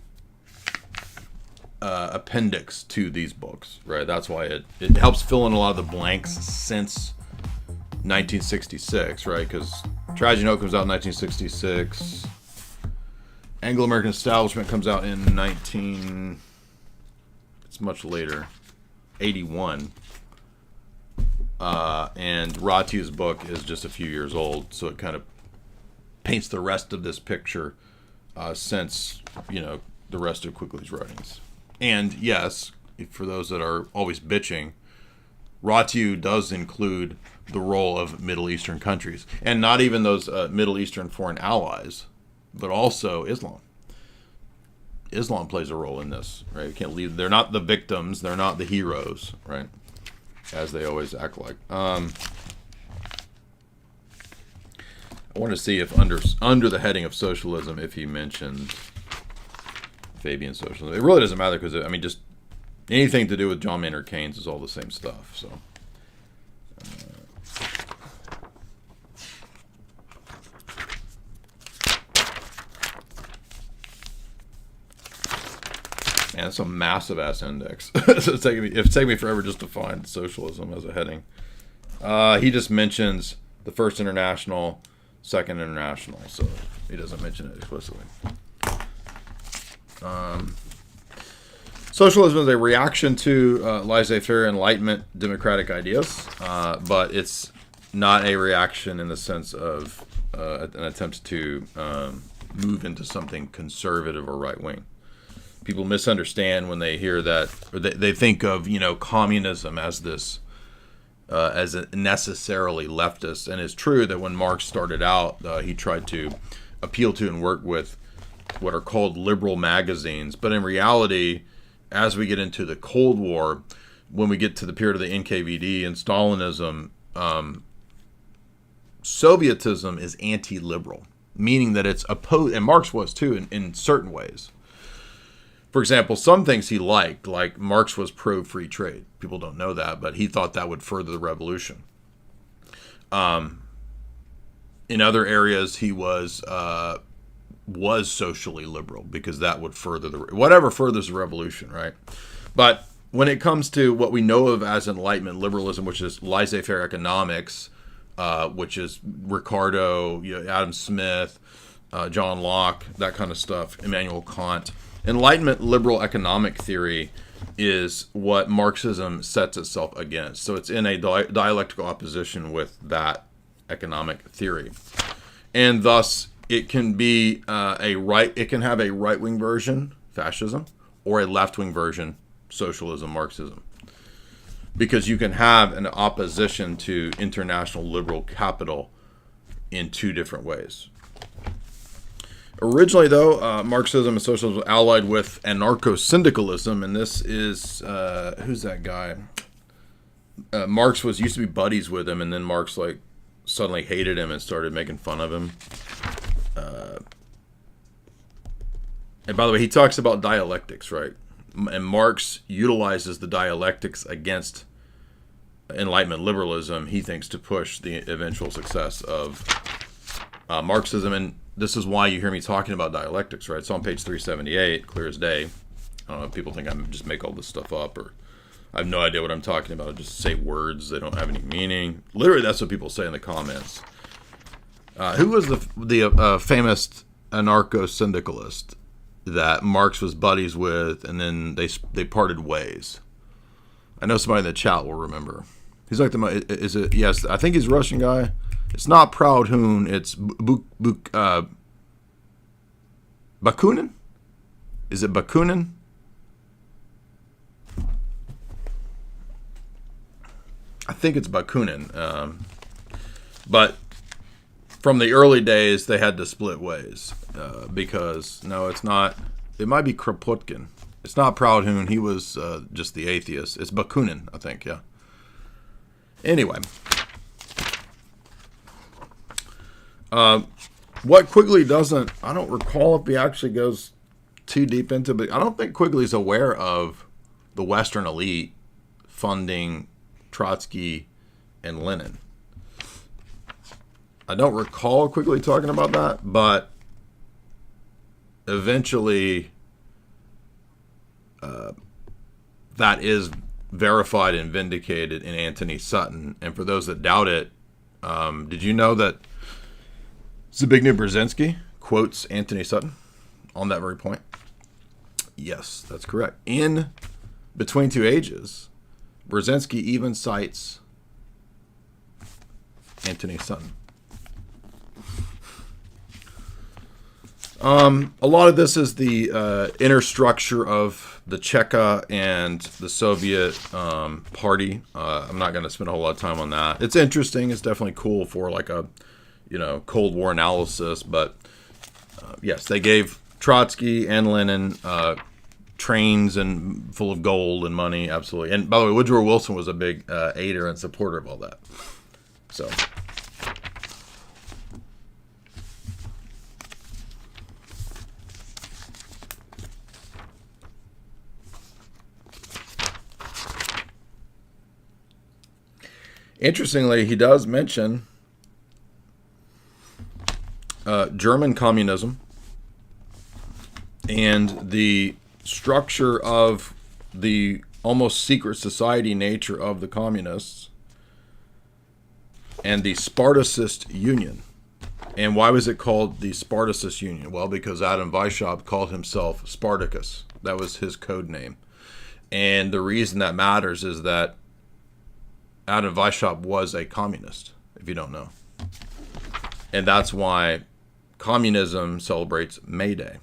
Speaker 1: appendix to these books, right? That's why it helps fill in a lot of the blanks since 1966, right? Because Tragedy and Hope comes out in 1966. Anglo-American Establishment comes out in it's much later, 81. And Ratu's book is just a few years old, so it kind of paints the rest of this picture since, the rest of Quigley's writings. And yes, for those that are always bitching, Ratu does include the role of Middle Eastern countries, and not even those Middle Eastern foreign allies, but also Islam. Islam plays a role in this, right? You can't leave. They're not the victims. They're not the heroes, right? As they always act like. I want to see if under the heading of socialism, if he mentioned Fabian socialism. It really doesn't matter because, I mean, just anything to do with John Maynard Keynes is all the same stuff. So, man, it's a massive ass index. So it's taking me forever just to find socialism as a heading. He just mentions the First International, Second International, so he doesn't mention it explicitly. Socialism is a reaction to laissez-faire Enlightenment democratic ideas, but it's not a reaction in the sense of an attempt to move into something conservative or right-wing. People misunderstand when they hear that, or they think of, communism as this, as a necessarily leftist. And it's true that when Marx started out, he tried to appeal to and work with what are called liberal magazines. But in reality, as we get into the Cold War, when we get to the period of the NKVD and Stalinism, Sovietism is anti-liberal, meaning that it's opposed, and Marx was too in certain ways. For example, some things he liked, like Marx was pro-free trade. People don't know that, but he thought that would further the revolution. In other areas, he was socially liberal because that would further whatever furthers the revolution, right? But when it comes to what we know of as Enlightenment liberalism, which is laissez-faire economics, which is Ricardo, Adam Smith, John Locke, that kind of stuff, Immanuel Kant. Enlightenment liberal economic theory is what Marxism sets itself against. So it's in a dialectical opposition with that economic theory. And thus, it can be it can have a right-wing version, fascism, or a left-wing version, socialism, Marxism. Because you can have an opposition to international liberal capital in two different ways. Originally, though, Marxism and socialism were allied with anarcho-syndicalism, and this is, who's that guy? Marx used to be buddies with him, and then Marx, suddenly hated him and started making fun of him. And by the way, he talks about dialectics, right? And Marx utilizes the dialectics against Enlightenment liberalism, he thinks, to push the eventual success of Marxism. And this is why you hear me talking about dialectics, right? It's on page 378, clear as day. I don't know if people think I just make all this stuff up, or I have no idea what I'm talking about. I just say words. They don't have any meaning. Literally, that's what people say in the comments. Who was the famous anarcho-syndicalist that Marx was buddies with, and then they parted ways? I know somebody in the chat will remember. He's like yes, I think he's a Russian guy. It's not Proudhon, it's Bakunin? Is it Bakunin? I think it's Bakunin. But from the early days, they had to split ways because, no, it's not. It might be Kropotkin. It's not Proudhon. He was just the atheist. It's Bakunin, I think, yeah. Anyway. What Quigley doesn't, I don't recall if he actually goes too deep into, but I don't think Quigley's aware of the Western elite funding Trotsky and Lenin. I don't recall Quigley talking about that, but eventually that is verified and vindicated in Anthony Sutton. And for those that doubt it, did you know that Zbigniew Brzezinski quotes Anthony Sutton on that very point? Yes, that's correct. In Between Two Ages, Brzezinski even cites Anthony Sutton. A lot of this is the inner structure of the Cheka and the Soviet party. I'm not going to spend a whole lot of time on that. It's interesting. It's definitely cool for like a Cold War analysis. But yes, they gave Trotsky and Lenin, trains and full of gold and money, absolutely. And by the way, Woodrow Wilson was a big aider and supporter of all that. So, interestingly, he does mention German communism and the structure of the almost secret society nature of the communists and the Spartacist Union. And why was it called the Spartacist Union? Well, because Adam Weishaupt called himself Spartacus. That was his code name. And the reason that matters is that Adam Weishaupt was a communist, if you don't know. And that's why communism celebrates May Day.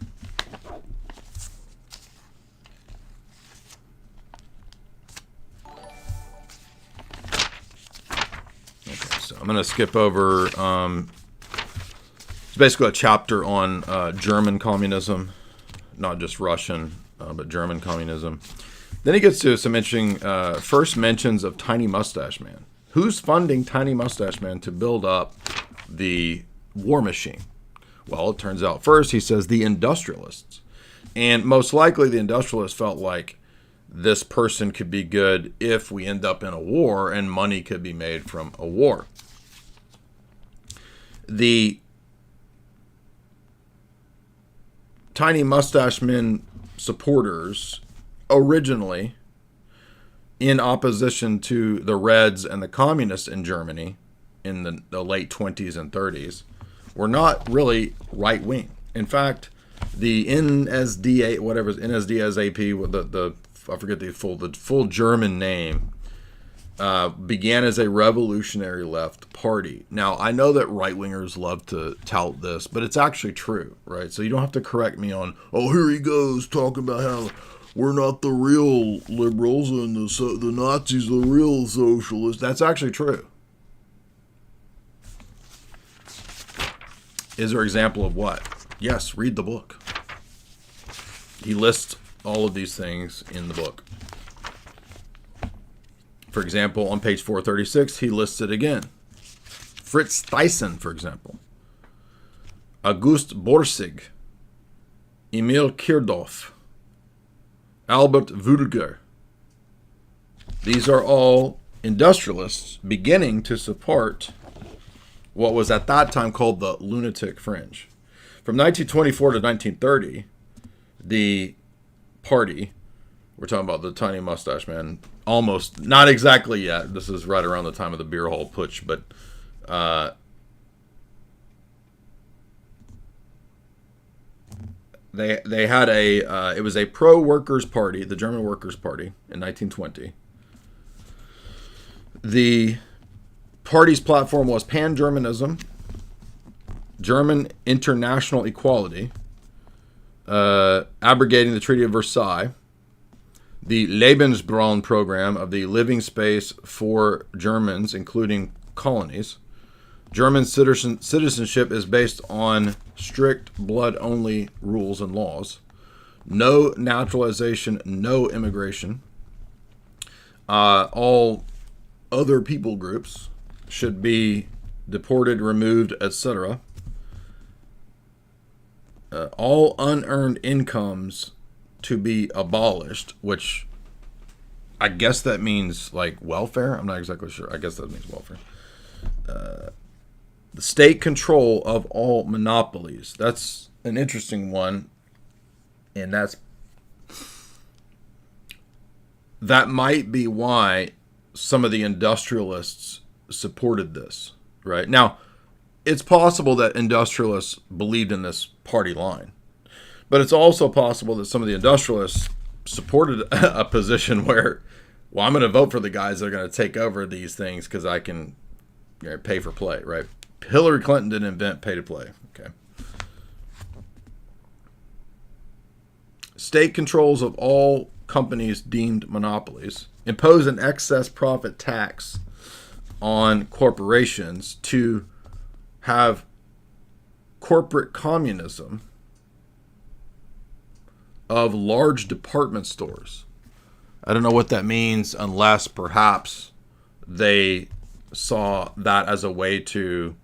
Speaker 1: Okay, so I'm going to skip over. It's basically a chapter on German communism, not just Russian, but German communism. Then he gets to some interesting first mentions of Tiny Mustache Man. Who's funding Tiny Mustache Man to build up the war machine? Well, it turns out first he says the industrialists. And most likely the industrialists felt like this person could be good if we end up in a war and money could be made from a war. The Tiny Mustache Men supporters originally, in opposition to the Reds and the communists in Germany in the late 20s and 30s, were not really right-wing. In fact, the NSDA, whatever, NSDAP, I forget the full German name, began as a revolutionary left party. Now, I know that right-wingers love to tout this, but it's actually true, right? So you don't have to correct me on, oh, here he goes talking about how we're not the real liberals and the Nazis are the real socialists. That's actually true. Is there an example of what? Yes, read the book. He lists all of these things in the book. For example, on page 436, he lists it again. Fritz Thyssen, for example. August Borsig. Emil Kirdorf. Albert Wulger. These are all industrialists beginning to support what was at that time called the lunatic fringe. From 1924 to 1930, the party, we're talking about the Tiny Mustache Man, almost, not exactly yet, this is right around the time of the beer hall putsch, but they had it was a pro-workers party, the German Workers' Party, in 1920. The party's platform was pan-Germanism, German international equality, abrogating the Treaty of Versailles, the Lebensraum program of the living space for Germans, including colonies. German citizenship is based on strict blood-only rules and laws. No naturalization, no immigration. All other people groups should be deported, removed, etc. All unearned incomes to be abolished, which I guess that means like welfare. I'm not exactly sure. I guess that means welfare. The state control of all monopolies. That's an interesting one. And that might be why some of the industrialists supported this, right? Now, it's possible that industrialists believed in this party line, but it's also possible that some of the industrialists supported a position where, well, I'm going to vote for the guys that are going to take over these things because I can pay for play, right? Hillary Clinton didn't invent pay to play, okay? State controls of all companies deemed monopolies, impose an excess profit tax on corporations to have corporate communism of large department stores. I don't know what that means, unless perhaps they saw that as a way to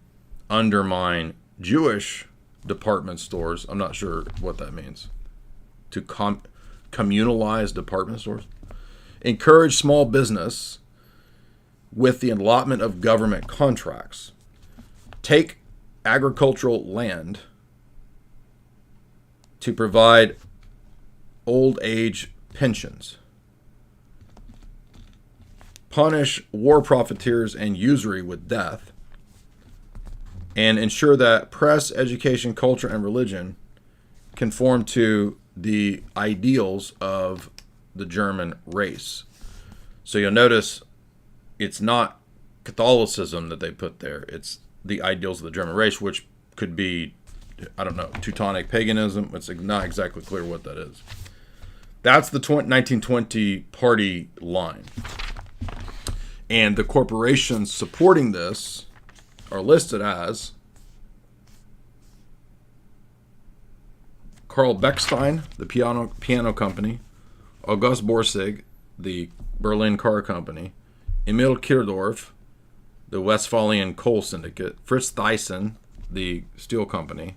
Speaker 1: undermine Jewish department stores. I'm not sure what that means. To communalize department stores. Encourage small business with the allotment of government contracts. Take agricultural land to provide old age pensions. Punish war profiteers and usury with death. And ensure that press, education, culture, and religion conform to the ideals of the German race. So you'll notice it's not Catholicism that they put there. It's the ideals of the German race, which could be, I don't know, Teutonic paganism. It's not exactly clear what that is. That's the 1920 party line. And the corporations supporting this are listed as Carl Bechstein, the piano company, August Borsig, the Berlin car company, Emil Kirdorf, the Westphalian coal syndicate, Fritz Thyssen, the steel company,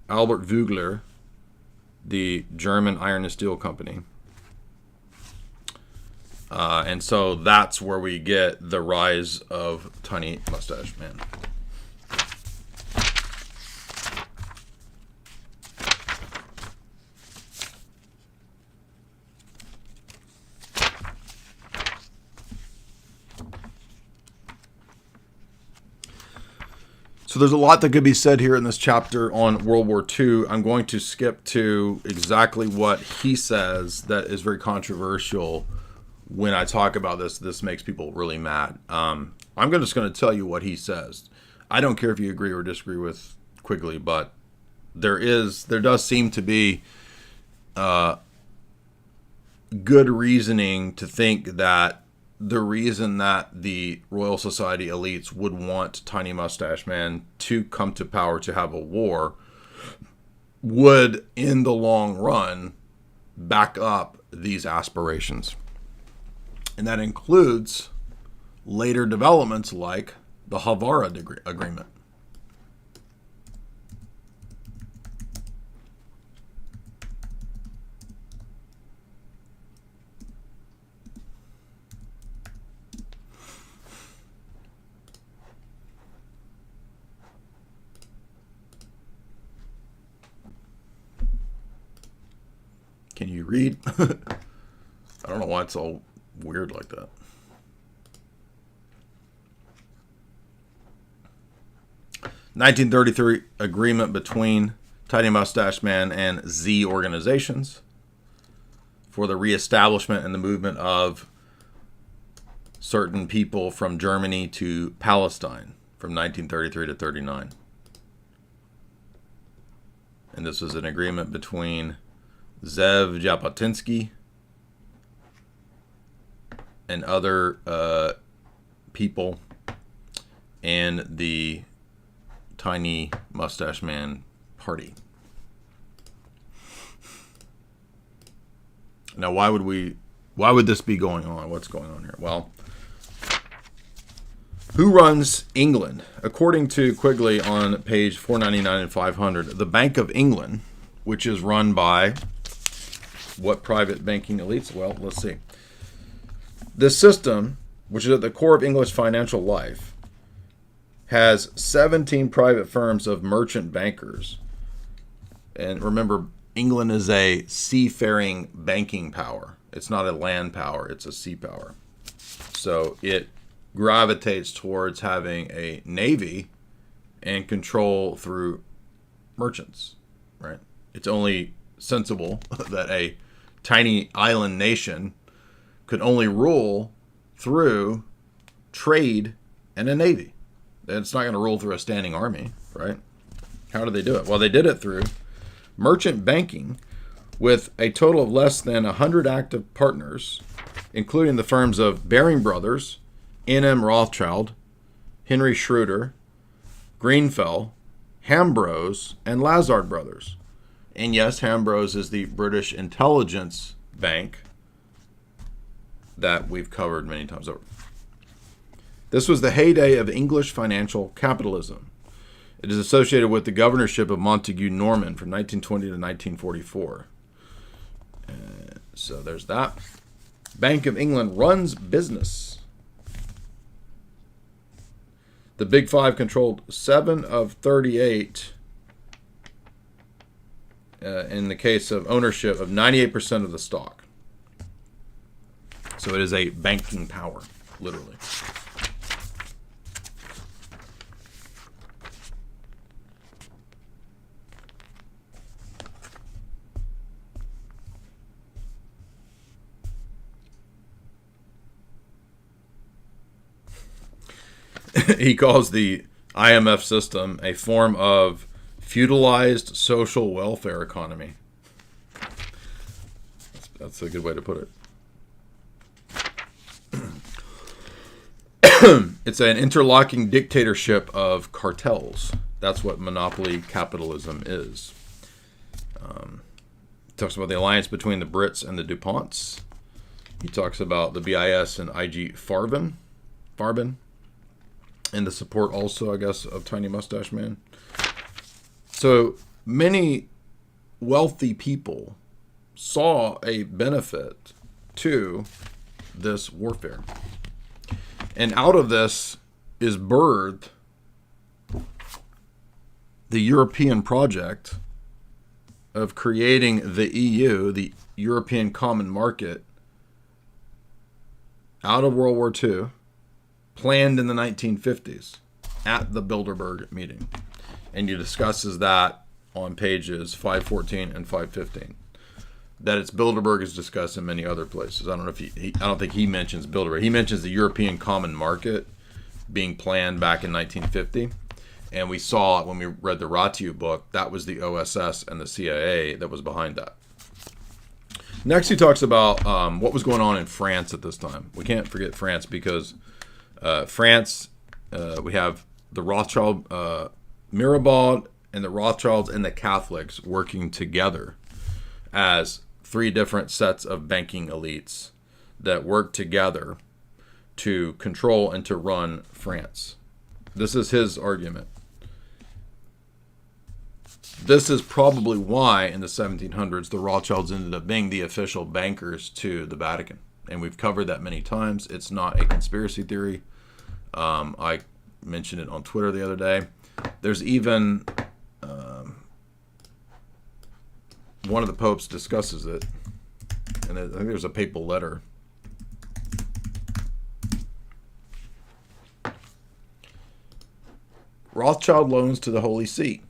Speaker 1: Albert Vugler, the German iron and steel company. And so that's where we get the rise of Tiny Mustache Man. So there's a lot that could be said here in this chapter on World War II. I'm going to skip to exactly what he says that is very controversial. When I talk about this, this makes people really mad. I'm just going to tell you what he says. I don't care if you agree or disagree with Quigley, but there does seem to be good reasoning to think that the reason that the Royal Society elites would want Tiny Mustache Man to come to power to have a war would, in the long run, back up these aspirations. And that includes later developments like the Haavara Agreement. Can you read? I don't know why it's all weird like that. (1933) agreement between Tiny Mustache Man and Z organizations for the reestablishment and the movement of certain people from Germany to Palestine from 1933 to 39. And this was an agreement between Zev Jabotinsky and other people and the Tiny Mustache Man party. Now, why would this be going on? What's going on here? Well, who runs England? According to Quigley on page 499 and 500, the Bank of England, which is run by what private banking elites? Well, let's see. This system, which is at the core of English financial life, has 17 private firms of merchant bankers. And remember, England is a seafaring banking power. It's not a land power, it's a sea power. So it gravitates towards having a navy and control through merchants, right? It's only sensible that a tiny island nation could only rule through trade and a navy. It's not going to rule through a standing army, right? How did they do it? Well, they did it through merchant banking with a total of less than 100 active partners, including the firms of Baring Brothers, N.M. Rothschild, Henry Schroeder, Greenfell, Hambros, and Lazard Brothers. And yes, Hambros is the British intelligence bank that we've covered many times over. This was the heyday of English financial capitalism. It is associated with the governorship of Montague Norman from 1920 to 1944. So there's that. Bank of England runs business. The Big Five controlled 7 of 38 in the case of ownership of 98% of the stock. So it is a banking power, literally. He calls the IMF system a form of feudalized social welfare economy. That's a good way to put it. It's an interlocking dictatorship of cartels. That's what monopoly capitalism is. He talks about the alliance between the Brits and the DuPonts. He talks about the BIS and IG Farben. And the support also, I guess, of Tiny Mustache Man. So many wealthy people saw a benefit to this warfare. And out of this is birthed the European project of creating the EU, the European Common Market, out of World War II, planned in the 1950s at the Bilderberg meeting. And he discusses that on pages 514 and 515. That it's Bilderberg is discussed in many other places. I don't know if I don't think he mentions Bilderberg. He mentions the European Common Market being planned back in 1950. And we saw when we read the Ratiu book, that was the OSS and the CIA that was behind that. Next, he talks about what was going on in France at this time. We can't forget France because France, we have the Rothschild, Mirabeau, and the Rothschilds and the Catholics working together as 3 different sets of banking elites that work together to control and to run France. This is his argument. This is probably why in the 1700s the Rothschilds ended up being the official bankers to the Vatican. And we've covered that many times. It's not a conspiracy theory. I mentioned it on Twitter the other day. There's even one of the popes discusses it. And I think there's a papal letter. Rothschild loans to the Holy See.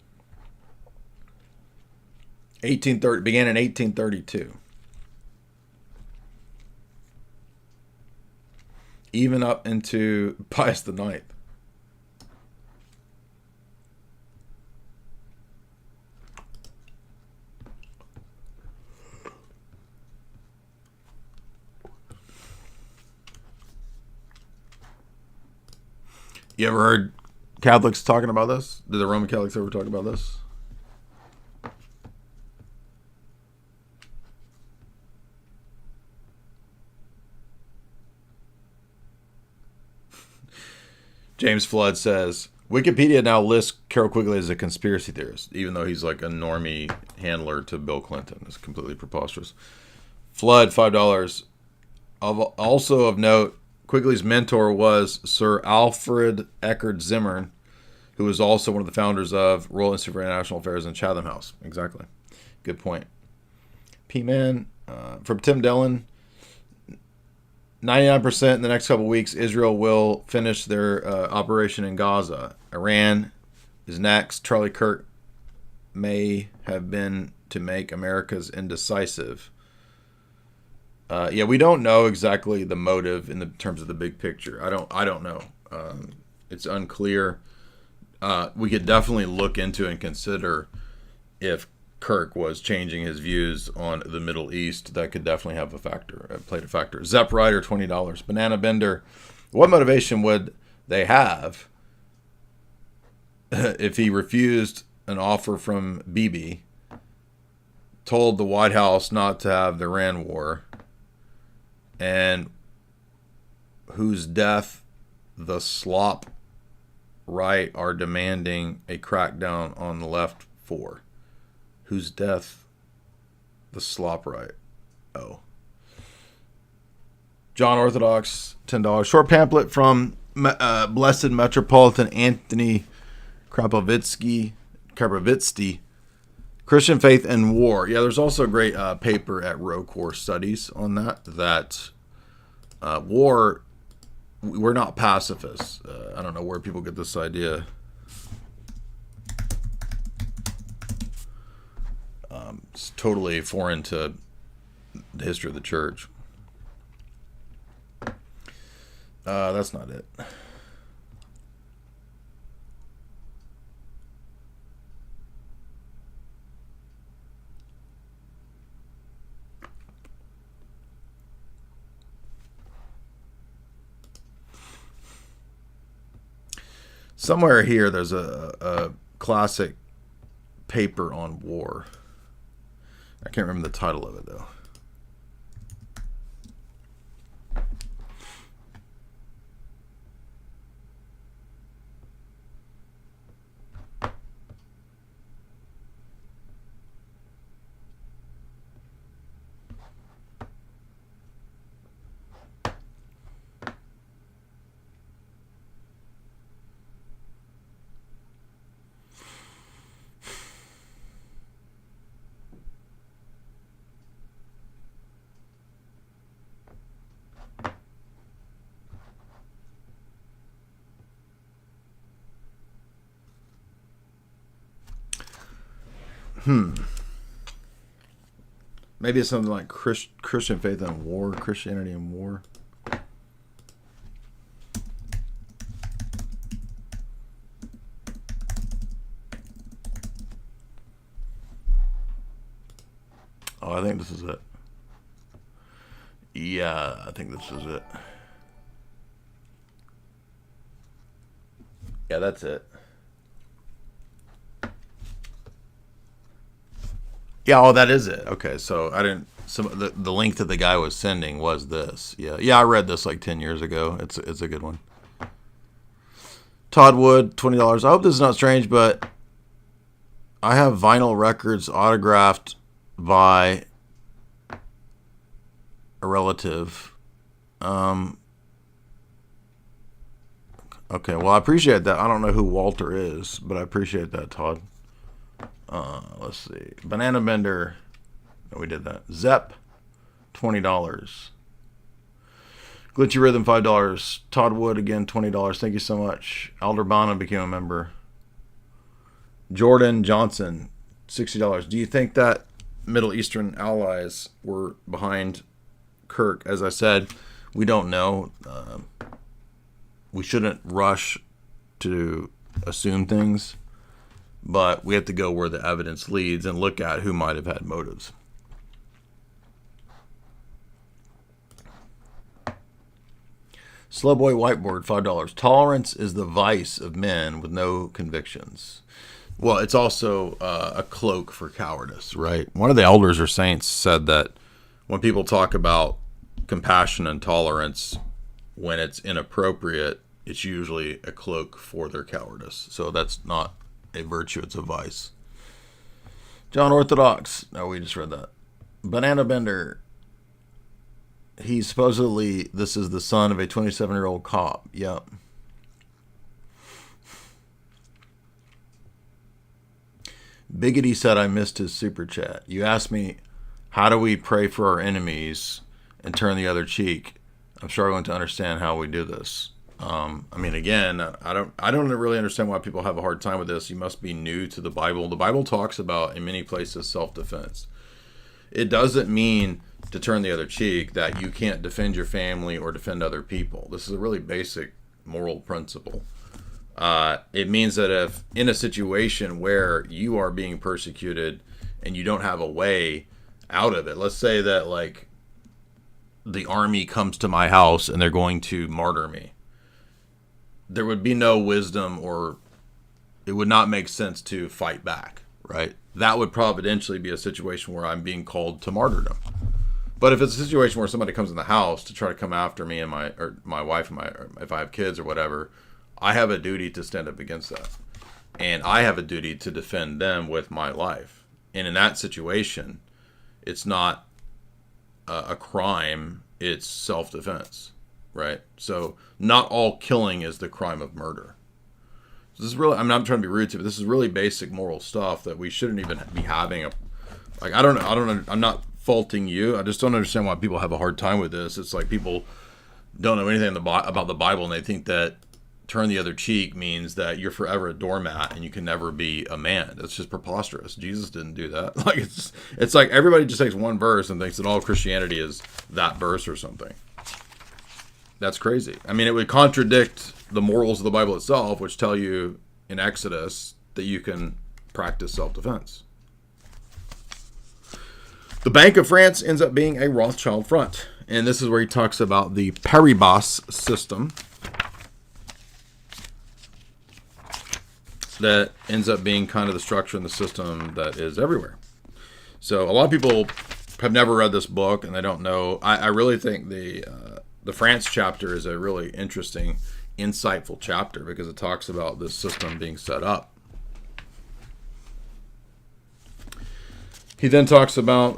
Speaker 1: 1830 began in 1832. Even up into Pius IX. You ever heard Catholics talking about this? Did the Roman Catholics ever talk about this? James Flood says, Wikipedia now lists Carroll Quigley as a conspiracy theorist, even though he's like a normie handler to Bill Clinton. It's completely preposterous. Flood, $5. Also of note, Quigley's mentor was Sir Alfred Eckert Zimmern, who was also one of the founders of Royal Institute for International Affairs in Chatham House. Exactly. Good point. P-Man, from Tim Dillon, 99% in the next couple of weeks, Israel will finish their operation in Gaza. Iran is next. Charlie Kirk may have been to make America's indecisive. Yeah, we don't know exactly the motive in the terms of the big picture. I don't know. It's unclear. We could definitely look into and consider if Kirk was changing his views on the Middle East. That could definitely have played a factor. Zepp Rider, $20. Banana Bender, what motivation would they have if he refused an offer from Bibi told the White House not to have the Iran war, and whose death the slop right are demanding a crackdown on the left for. Whose death the slop right. Oh. John Orthodox, $10. Short pamphlet from Blessed Metropolitan Anthony Krapovitsky, Christian Faith and War. Yeah, there's also a great paper at Rocore Studies on that war, we're not pacifists. I don't know where people get this idea. It's totally foreign to the history of the church. That's not it. Somewhere here, there's a classic paper on war. I can't remember the title of it, though. Maybe it's something like Christian Faith and War, Christianity and War. Oh, I think this is it. Yeah, I think this is it. Yeah, that's it. Yeah, oh, that is it. Okay, so I didn't. The link that the guy was sending was this. Yeah, I read this like 10 years ago. It's a good one. Todd Wood, $20. I hope this is not strange, but I have vinyl records autographed by a relative. Okay, well, I appreciate that. I don't know who Walter is, but I appreciate that, Todd. Let's see. Banana Bender. No, we did that. Zep, $20. Glitchy Rhythm, $5. Todd Wood, again, $20. Thank you so much. Alderbana became a member. Jordan Johnson, $60. Do you think that Middle Eastern allies were behind Kirk? As I said, we don't know. We shouldn't rush to assume things, but we have to go where the evidence leads and look at who might have had motives. Slowboy Whiteboard, $5. Tolerance is the vice of men with no convictions. Well, it's also a cloak for cowardice, right? One of the elders or saints said that when people talk about compassion and tolerance, when it's inappropriate, it's usually a cloak for their cowardice. So that's not a virtue, it's a vice. John Orthodox. No, we just read that. Banana Bender. He's supposedly, this is the son of a 27-year-old cop. Yep. Biggity said I missed his super chat. You asked me, how do we pray for our enemies and turn the other cheek? I'm struggling to understand how we do this. I mean, again, I don't really understand why people have a hard time with this. You must be new to the Bible. The Bible talks about, in many places, self-defense. It doesn't mean to turn the other cheek that you can't defend your family or defend other people. This is a really basic moral principle. It means that if in a situation where you are being persecuted and you don't have a way out of it, let's say that like the army comes to my house and they're going to martyr me, there would be no wisdom, or it would not make sense to fight back, right? that would providentially be a situation where I'm being called to martyrdom. But if it's a situation where somebody comes in the house to try to come after me and my wife and or if I have kids or whatever, I have a duty to stand up against that. And I have a duty to defend them with my life. And in that situation, it's not a crime, it's self-defense, right? So not all killing is the crime of murder. So this is really, I'm not trying to be rude to you, but this is really basic moral stuff that we shouldn't even be having. I don't know, I'm not faulting you. I just don't understand why people have a hard time with this. It's like people don't know anything about the Bible, and they think that turn the other cheek means that you're forever a doormat and you can never be a man. That's just preposterous. Jesus didn't do that. Like it's like everybody just takes one verse and thinks that all Christianity is that verse or something. That's crazy. I mean, it would contradict the morals of the Bible itself, which tell you in Exodus that you can practice self-defense. The Bank of France ends up being a Rothschild front. And this is where he talks about the Paribas system that ends up being kind of the structure in the system that is everywhere. So a lot of people have never read this book and they don't know. I really think the France chapter is a really interesting, insightful chapter because it talks about this system being set up. He then talks about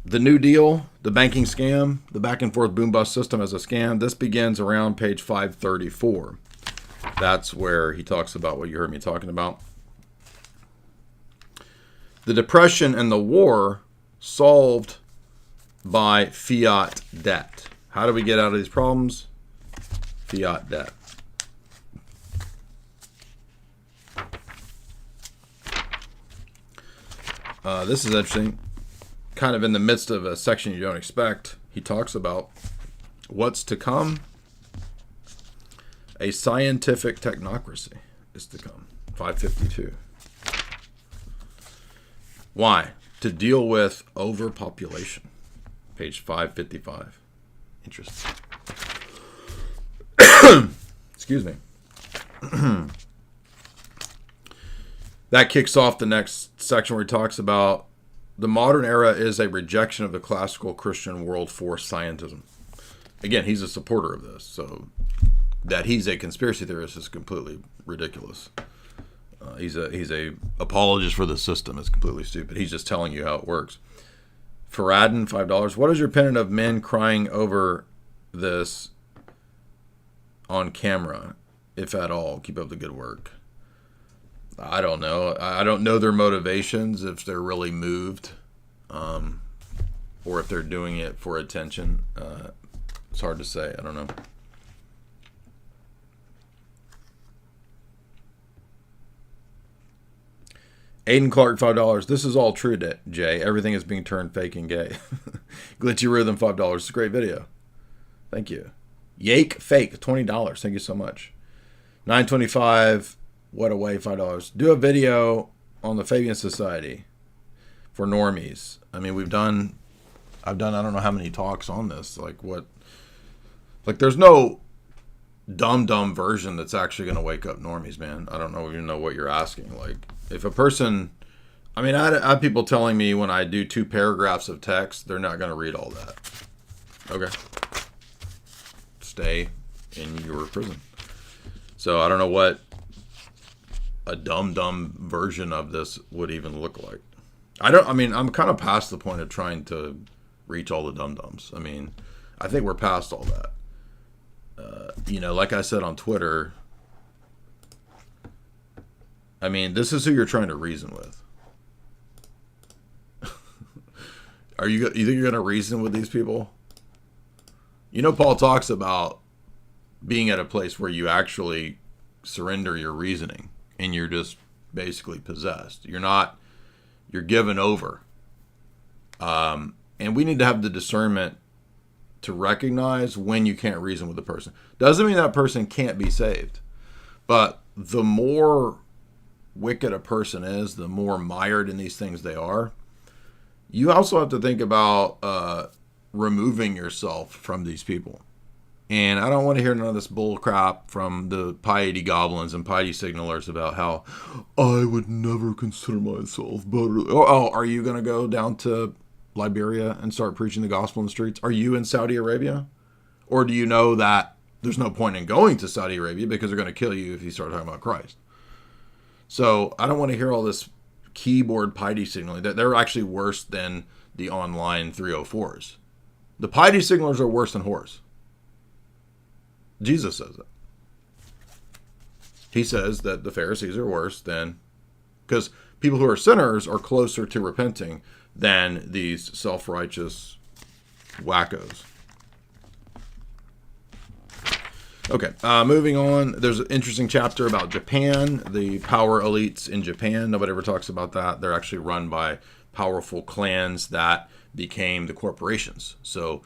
Speaker 1: the New Deal, the banking scam, the back and forth boom bust system as a scam. This begins around page 534. That's where he talks about what you heard me talking about. The Depression and the war solved by fiat debt. How do we get out of these problems? Fiat debt. This is interesting. Kind of in the midst of a section you don't expect, he talks about what's to come. A scientific technocracy is to come. 552. Why? To deal with overpopulation. Page 555. Interesting. Excuse me. That kicks off the next section where he talks about the modern era is a rejection of the classical Christian world for scientism. Again, he's a supporter of this, so that he's a conspiracy theorist is completely ridiculous. He's a apologist for the system. It's completely stupid. He's just telling you how it works. Faradin, $5. What is your opinion of men crying over this on camera, if at all? Keep up the good work. I don't know. I don't know their motivations, if they're really moved, or if they're doing it for attention. It's hard to say. I don't know. Aiden Clark, $5. This is all true, Jay. Everything is being turned fake and gay. Glitchy Rhythm, $5. It's a great video. Thank you. Yake Fake, $20. Thank you so much. 925. What a way, $5. Do a video on the Fabian Society for normies. I mean, I've done I don't know how many talks on this. Like there's no dumb version that's actually going to wake up normies, man. I don't even know what you're asking. Like, if a person, I mean, I have people telling me when I do 2 paragraphs of text, they're not going to read all that. Okay. Stay in your prison. So I don't know what a dumb version of this would even look like. I'm kind of past the point of trying to reach all the dum-dums. I mean, I think we're past all that. Like I said on Twitter, I mean, this is who you're trying to reason with. You think you're going to reason with these people? Paul talks about being at a place where you actually surrender your reasoning and you're just basically possessed. You're given over. And we need to have the discernment to recognize when you can't reason with a person. Doesn't mean that person can't be saved. But the more wicked a person is, the more mired in these things they are. You also have to think about removing yourself from these people. And I don't want to hear none of this bull crap from the piety goblins and piety signalers about how I would never consider myself better. Oh, are you going to go down to Liberia and start preaching the gospel in the streets? Are you in Saudi Arabia? Or do you know that there's no point in going to Saudi Arabia because they're going to kill you if you start talking about Christ? So I don't want to hear all this keyboard piety signaling. They're actually worse than the online 304s. The piety signalers are worse than whores. Jesus says it. He says that the Pharisees are worse than, because people who are sinners are closer to repenting than these self-righteous wackos. Okay, moving on. There's an interesting chapter about Japan, the power elites in Japan. Nobody ever talks about that. They're actually run by powerful clans that became the corporations. So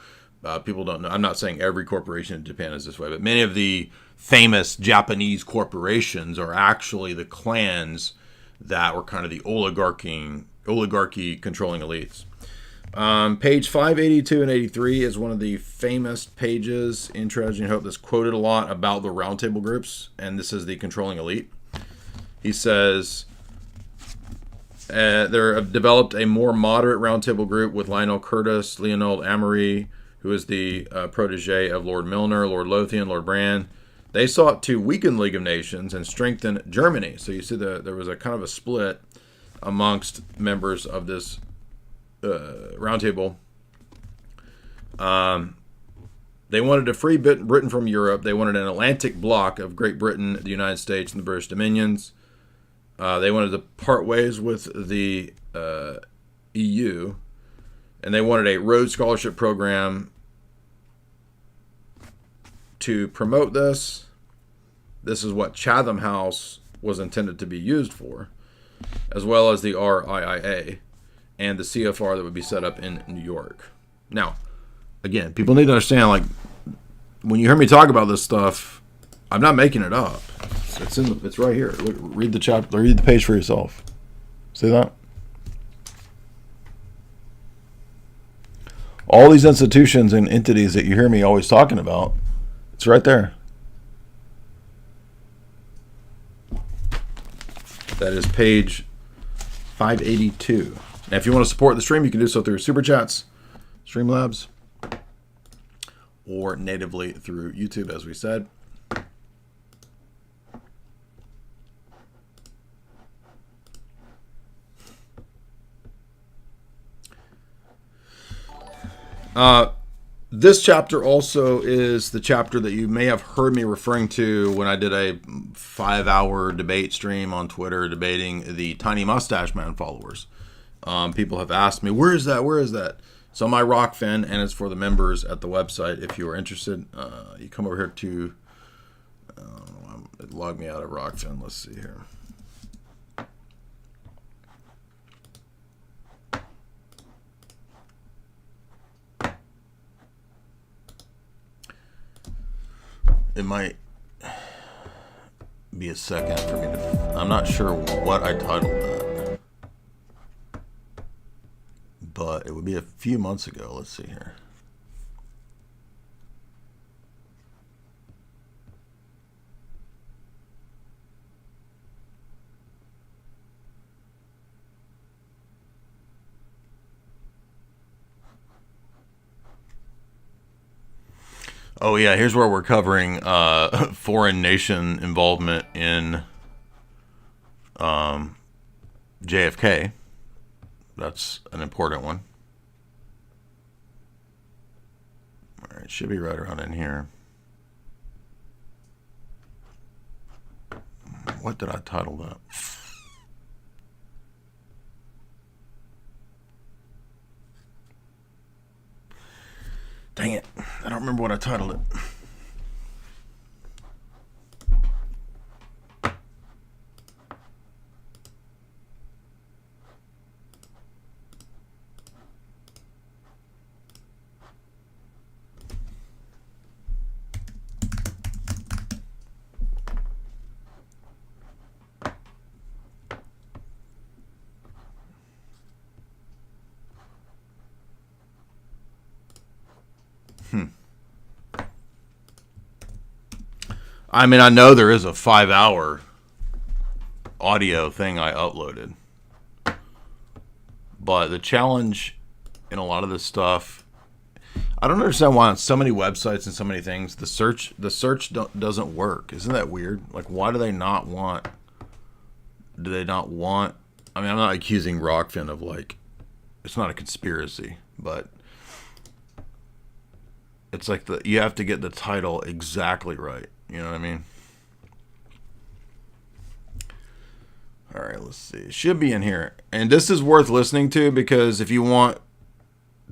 Speaker 1: people don't know. I'm not saying every corporation in Japan is this way, but many of the famous Japanese corporations are actually the clans that were kind of the oligarchy controlling elites. Page 582 and 83 is one of the famous pages in Tragedy and Hope that's quoted a lot about the roundtable groups, and this is the controlling elite. He says, they have developed a more moderate roundtable group with Lionel Curtis, Leonard Amory, who is the protege of Lord Milner, Lord Lothian, Lord Brand. They sought to weaken League of Nations and strengthen Germany. So you see there was a kind of a split amongst members of this roundtable. They wanted to free Britain from Europe. They wanted an Atlantic bloc of Great Britain, the United States, and the British Dominions. They wanted to part ways with the EU. And they wanted a Rhodes Scholarship program to promote this. This is what Chatham House was intended to be used for, as well as the RIIA and the CFR that would be set up in New York. Now, again, people need to understand, like, when you hear me talk about this stuff, I'm not making it up. It's right here. Look, read the chapter, read the page for yourself. See that? All these institutions and entities that you hear me always talking about, it's right there. That is page 582. Now, if you want to support the stream, you can do so through Super Chats, Streamlabs, or natively through YouTube, as we said. This chapter also is the chapter that you may have heard me referring to when I did a 5-hour debate stream on Twitter debating the Tiny Mustache Man followers. People have asked me, where is that? Where is that? It's on my Rockfin, and it's for the members at the website. If you are interested, you come over here to it logged me out of Rockfin. Let's see here. It might be a second for me to... I'm not sure what I titled that. But it would be a few months ago. Let's see here. Oh yeah, here's where we're covering foreign nation involvement in JFK. That's an important one. All right, should be right around in here. What did I title that? Dang it. I don't remember what I titled it. I mean, I know there is a 5-hour audio thing I uploaded. But the challenge in a lot of this stuff, I don't understand why on so many websites and so many things, the search doesn't work. Isn't that weird? Like, why do they not want, I mean, I'm not accusing Rockfin of, like, it's not a conspiracy, but it's like you have to get the title exactly right. You know what I mean? All right, let's see. It should be in here. And this is worth listening to because if you want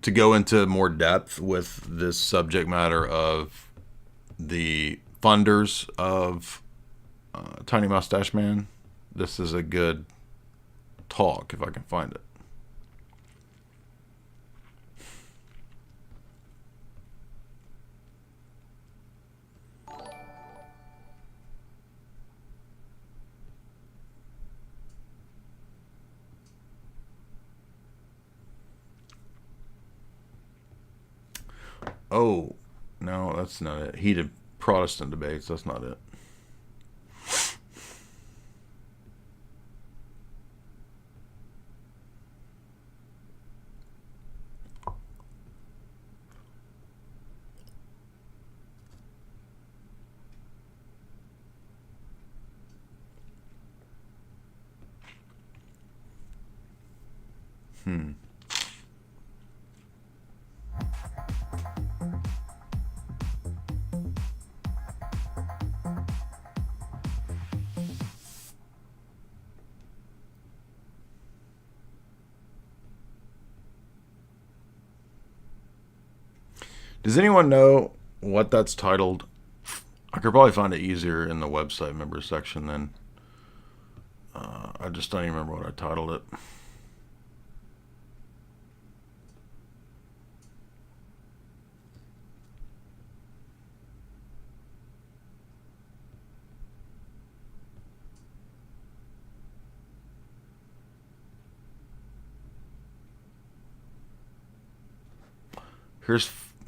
Speaker 1: to go into more depth with this subject matter of the funders of Tiny Mustache Man, this is a good talk if I can find it. Oh, no, that's not it. Heated Protestant debates. That's not it. Does anyone know what that's titled? I could probably find it easier in the website members section than. I just don't even remember what I titled it.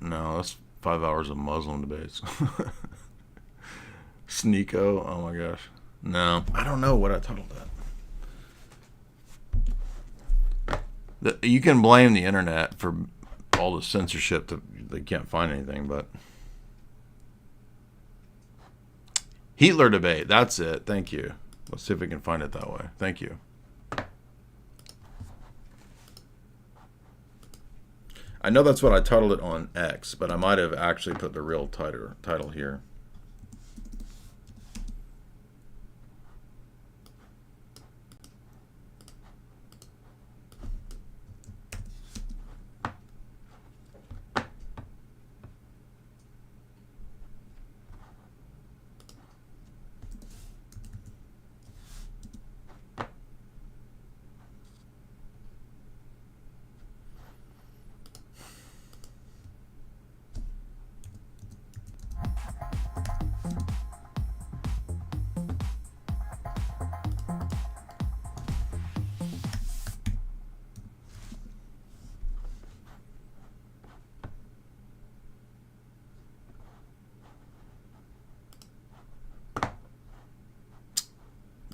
Speaker 1: That's 5 hours of Muslim debates. Sneeko, oh my gosh. No, I don't know what I titled that. You can blame the internet for all the censorship that they can't find anything, but Hitler debate, that's it. Thank you. Let's see if we can find it that way. Thank you. I know that's what I titled it on X, but I might have actually put the real title here.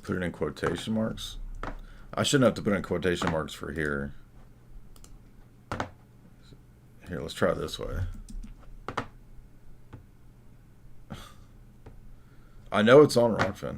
Speaker 1: Put it in quotation marks. I shouldn't have to put in quotation marks for here. Here, let's try it this way. I know it's on Rockfin.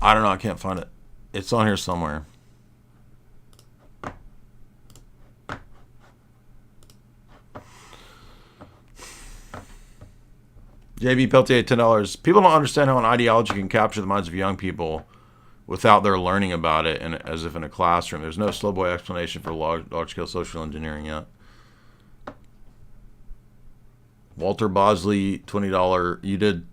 Speaker 1: I don't know. I can't find it. It's on here somewhere. JB Peltier, $10. People don't understand how an ideology can capture the minds of young people without their learning about it, and as if in a classroom. There's no slow boy explanation for large-scale social engineering yet. Walter Bosley, $20. You did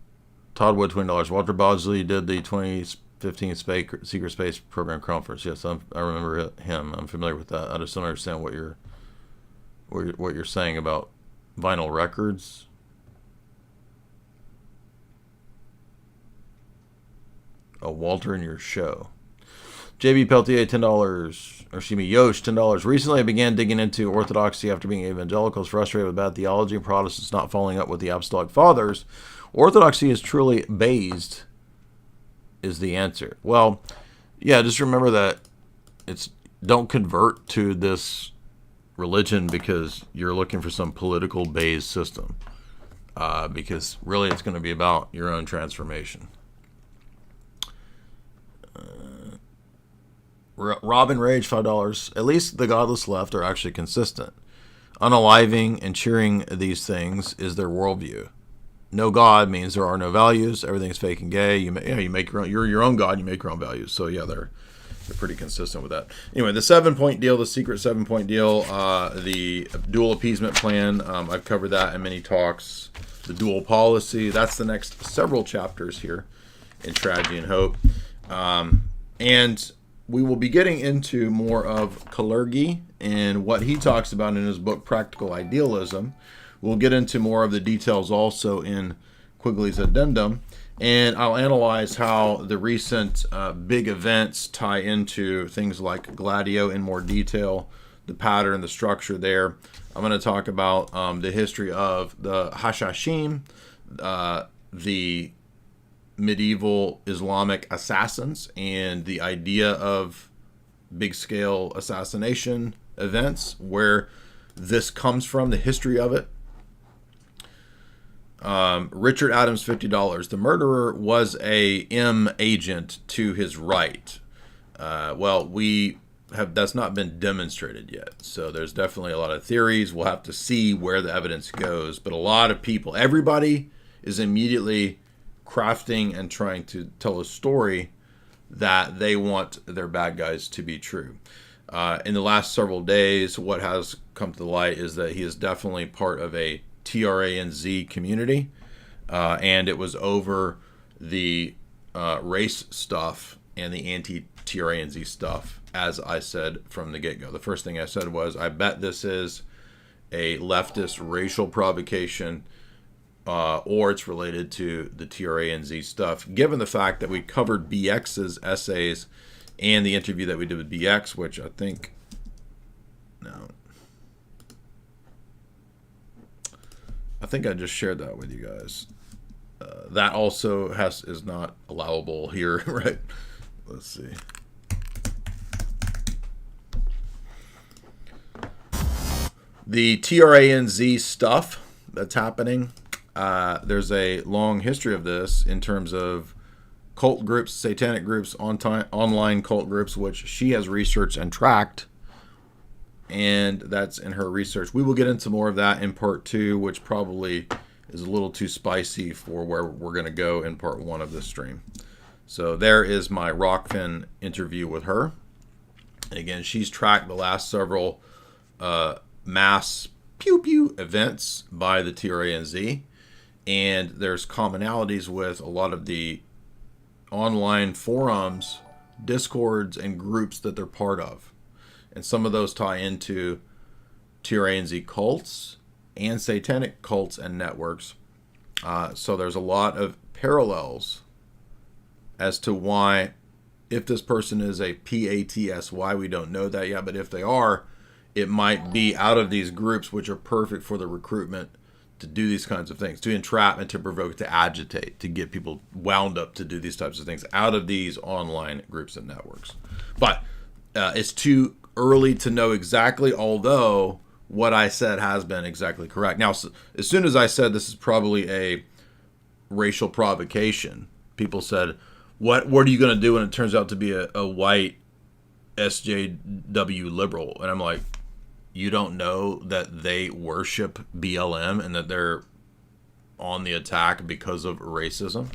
Speaker 1: Todd Wood, $20. Walter Bosley did the 2015 Secret Space Program conference. Yes, I remember him. I'm familiar with that. I just don't understand what you're saying about vinyl records. Oh, Walter in your show. JB Peltier, $10. Or excuse me, Yosh, $10. Recently I began digging into orthodoxy after being evangelicals, frustrated with bad theology and Protestants not following up with the apostolic fathers. Orthodoxy is truly based, is the answer. Well, yeah, just remember that don't convert to this religion because you're looking for some political based system. Because really it's going to be about your own transformation. Robin Rage, $5. At least the godless left are actually consistent. Unaliving and cheering these things is their worldview. No God means there are no values. Everything's fake and gay. You make your own. You're your own God. You make your own values. So yeah, they're pretty consistent with that. Anyway, the 7-point deal, the secret 7-point deal, the dual appeasement plan. I've covered that in many talks. The dual policy. That's the next several chapters here in Tragedy and Hope. And we will be getting into more of Kalergi and what he talks about in his book, Practical Idealism. We'll get into more of the details also in Quigley's addendum. And I'll analyze how the recent big events tie into things like Gladio in more detail, the pattern, the structure there. I'm going to talk about the history of the Hashashim, the medieval Islamic assassins, and the idea of big-scale assassination events, where this comes from, the history of it. Richard Adams, $50. The murderer was a M agent to his right. Well, that's not been demonstrated yet. So there's definitely a lot of theories. We'll have to see where the evidence goes. But a lot of people, everybody is immediately crafting and trying to tell a story that they want their bad guys to be true. In the last several days, what has come to the light is that he is definitely part of a TRANZ community, and it was over the race stuff and the anti-TRANZ stuff, as I said from the get-go. The first thing I said was, I bet this is a leftist racial provocation, or it's related to the TRANZ stuff, given the fact that we covered BX's essays and the interview that we did with BX, which I think, I just shared that with you guys. That also is not allowable here, right? Let's see. The TRANZ stuff that's happening, there's a long history of this in terms of cult groups, satanic groups, online cult groups, which she has researched and tracked. And that's in her research. We will get into more of that in part 2, which probably is a little too spicy for where we're going to go in part 1 of this stream. So there is my Rockfin interview with her. And again, she's tracked the last several mass pew-pew events by the TRANZ. And there's commonalities with a lot of the online forums, discords, and groups that they're part of. And some of those tie into TRANZ cults and satanic cults and networks. So there's a lot of parallels as to why, if this person is a PATSY, we don't know that yet, but if they are, it might be out of these groups, which are perfect for the recruitment to do these kinds of things, to entrap and to provoke, to agitate, to get people wound up to do these types of things out of these online groups and networks. But it's too early to know exactly, although what I said has been exactly correct. Now, as soon as I said this is probably a racial provocation, people said, what are you going to do when it turns out to be a white SJW liberal? And I'm like, you don't know that they worship BLM and that they're on the attack because of racism?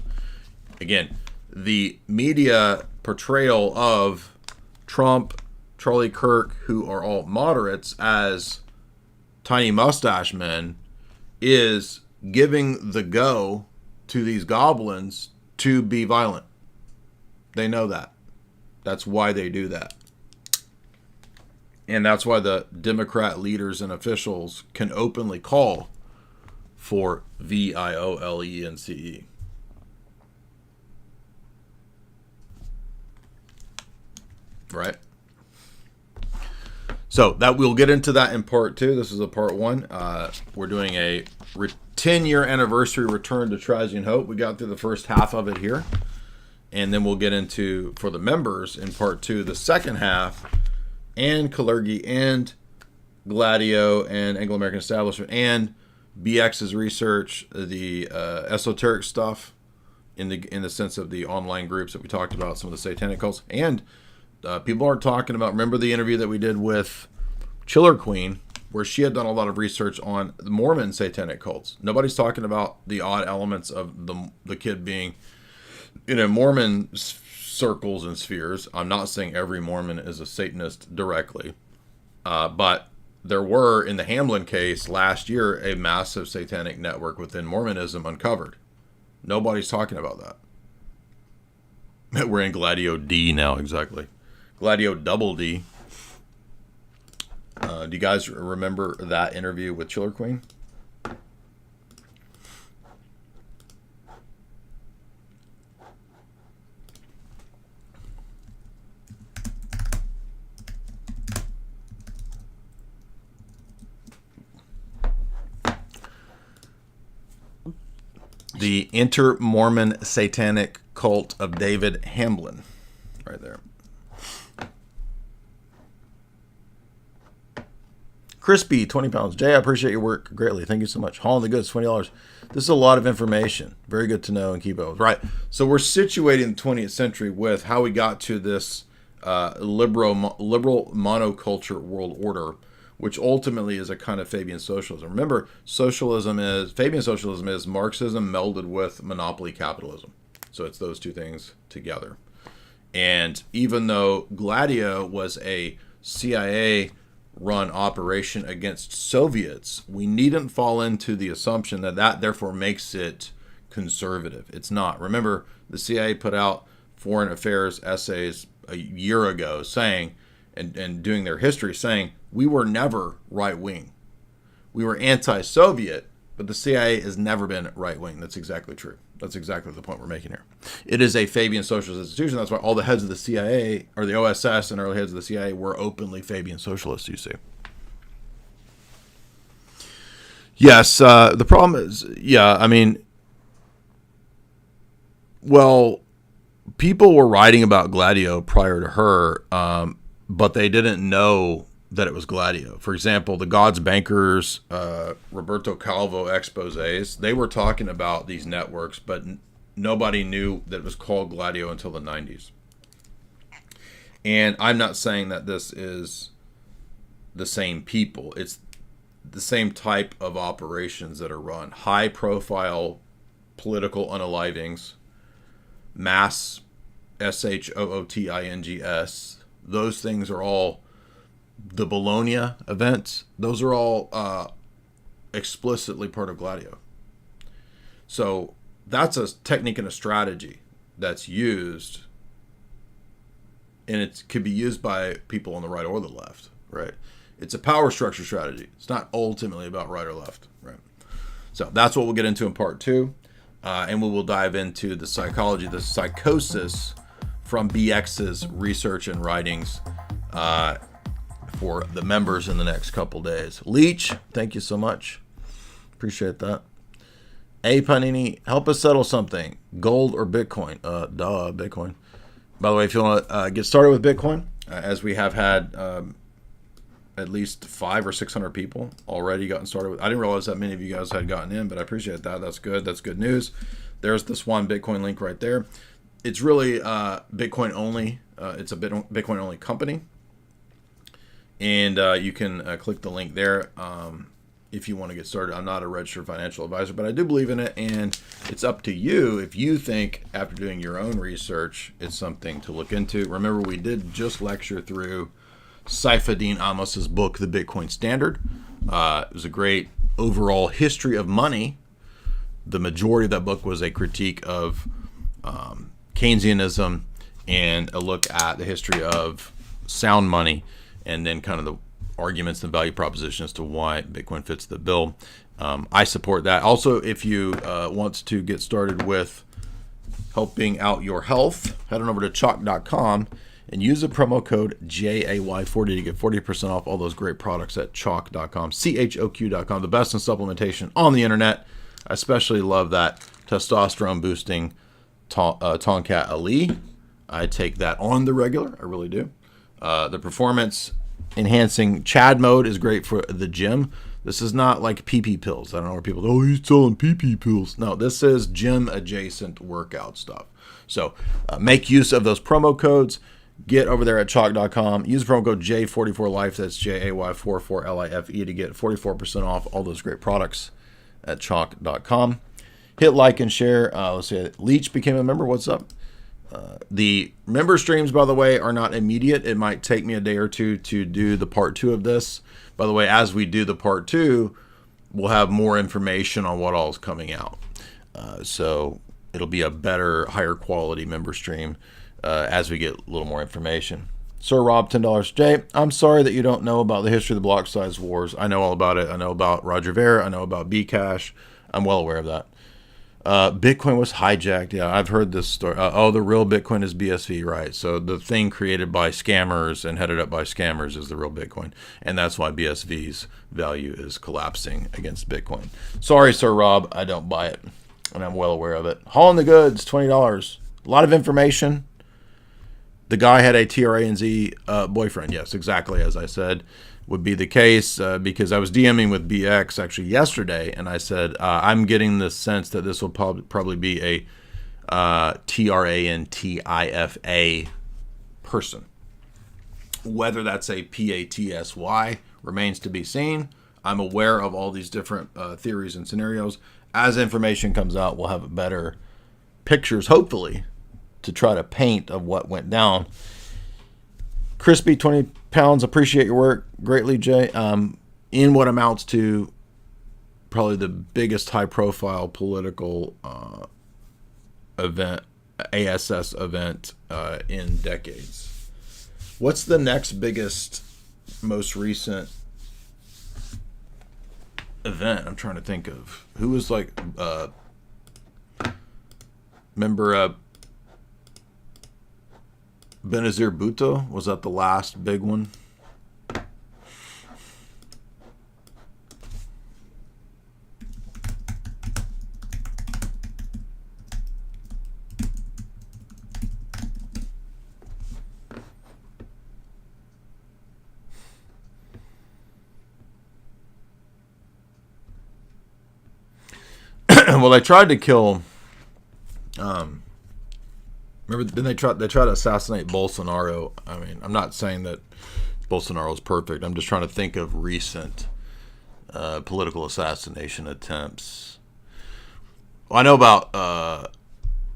Speaker 1: Again, the media portrayal of Trump, Charlie Kirk, who are all moderates, as tiny mustache men, is giving the go to these goblins to be violent. They know that. That's why they do that. And that's why the Democrat leaders and officials can openly call for violence. Right? So that we'll get into that in part 2. This is a part 1. We're doing a 10-year anniversary return to Triune Hope. We got through the first half of it here. And then we'll get into, for the members in part 2, the second half, and Kalergi, and Gladio, and Anglo-American Establishment, and BX's research, the esoteric stuff, in the sense of the online groups that we talked about, some of the satanic cults, and people aren't talking about, remember the interview that we did with Chiller Queen, where she had done a lot of research on the Mormon satanic cults. Nobody's talking about the odd elements of the kid being in a Mormon circles and spheres. I'm not saying every Mormon is a Satanist directly, but there were, in the Hamlin case last year, a massive satanic network within Mormonism uncovered. Nobody's talking about that. We're in Gladio D now, exactly. Gladio double D. Do you guys remember that interview with Chiller Queen? The Inter-Mormon Satanic Cult of David Hamlin. Right there. Crispy, 20 pounds. Jay, I appreciate your work greatly. Thank you so much. Hauling the goods, $20. This is a lot of information. Very good to know and keep up with. Right. So we're situating the 20th century with how we got to this liberal monoculture world order, which ultimately is a kind of Fabian socialism. Remember, Fabian socialism is Marxism melded with monopoly capitalism. So it's those two things together. And even though Gladio was a CIA-run operation against Soviets, we needn't fall into the assumption that therefore makes it conservative. It's not. Remember, the CIA put out foreign affairs essays a year ago saying, and doing their history, saying, we were never right-wing. We were anti-Soviet, but the CIA has never been right-wing. That's exactly true. That's exactly the point we're making here. It is a Fabian socialist institution. That's why all the heads of the CIA, or the OSS and early heads of the CIA, were openly Fabian socialists, you see. Yes, the problem is, people were writing about Gladio prior to her, but they didn't know that it was Gladio. For example, the God's Bankers, Roberto Calvo exposés, they were talking about these networks, but nobody knew that it was called Gladio until the 90s. And I'm not saying that this is the same people. It's the same type of operations that are run. High-profile political unalivings, mass SHOOTINGS, those things are all the Bologna events. Those are all explicitly part of Gladio. So that's a technique and a strategy that's used, and it could be used by people on the right or the left, right? It's a power structure strategy. It's not ultimately about right or left, right? So that's what we'll get into in part 2, and we will dive into the psychology, the psychosis from BX's research and writings for the members in the next couple days. Leech, thank you so much. Appreciate that. A Panini, help us settle something. Gold or Bitcoin? Bitcoin. By the way, if you want to get started with Bitcoin, as we have had at least 500 or 600 people already gotten started with. I didn't realize that many of you guys had gotten in, but I appreciate that. That's good. That's good news. There's the Swan Bitcoin link right there. It's really Bitcoin only. It's a Bitcoin only company. And you can click the link there if you want to get started. I'm not a registered financial advisor, but I do believe in it. And it's up to you if you think, after doing your own research, it's something to look into. Remember, we did just lecture through Saifedean Amos's book, The Bitcoin Standard. It was a great overall history of money the majority of that book was a critique of Keynesianism and a look at the history of sound money, and then kind of the arguments and value proposition as to why Bitcoin fits the bill. I support that. Also, if you want to get started with helping out your health, head on over to chalk.com and use the promo code JAY40 to get 40% off all those great products at chalk.com, CHOQ.com, the best in supplementation on the internet. I especially love that testosterone boosting Tonkat Ali. I take that on the regular. I really do. The performance enhancing Chad mode is great for the gym. This is not like PP pills. I don't know where people go, oh, he's selling PP pills. No, this is gym adjacent workout stuff. So make use of those promo codes. Get over there at chalk.com. Use the promo code J44Life. That's JAY44LIFE to get 44% off all those great products at chalk.com. Hit like and share. Let's see. Leech became a member. What's up? The member streams, by the way, are not immediate. It might take me a day or two to do the part 2 of this. By the way, as we do the part 2, we'll have more information on what all is coming out. So it'll be a better, higher quality member stream as we get a little more information. Sir Rob, $10. Jay, I'm sorry that you don't know about the history of the block size wars. I know all about it. I know about Roger Ver. I know about Bcash. I'm well aware of that. Bitcoin was hijacked. Yeah, I've heard this story. The real Bitcoin is BSV, right? So the thing created by scammers and headed up by scammers is the real Bitcoin. And that's why BSV's value is collapsing against Bitcoin. Sorry, Sir Rob, I don't buy it. And I'm well aware of it. Hauling the goods, $20. A lot of information. The guy had a TRA&Z boyfriend. Yes, exactly as I said would be the case, because I was DMing with BX actually yesterday, and I said, I'm getting the sense that this will probably be a TRANTIFA person. Whether that's a PATSY remains to be seen. I'm aware of all these different theories and scenarios. As information comes out, we'll have better pictures, hopefully, to try to paint of what went down. Crispy, 20 pounds. Appreciate your work greatly, Jay. In what amounts to probably the biggest high-profile political event, ASS event in decades. What's the next biggest, most recent event? I'm trying to think of who was like. Remember. Benazir Bhutto, was that the last big one? Well, they tried to kill remember, then they tried to assassinate Bolsonaro. I mean, I'm not saying that Bolsonaro is perfect. I'm just trying to think of recent political assassination attempts. Well, I know about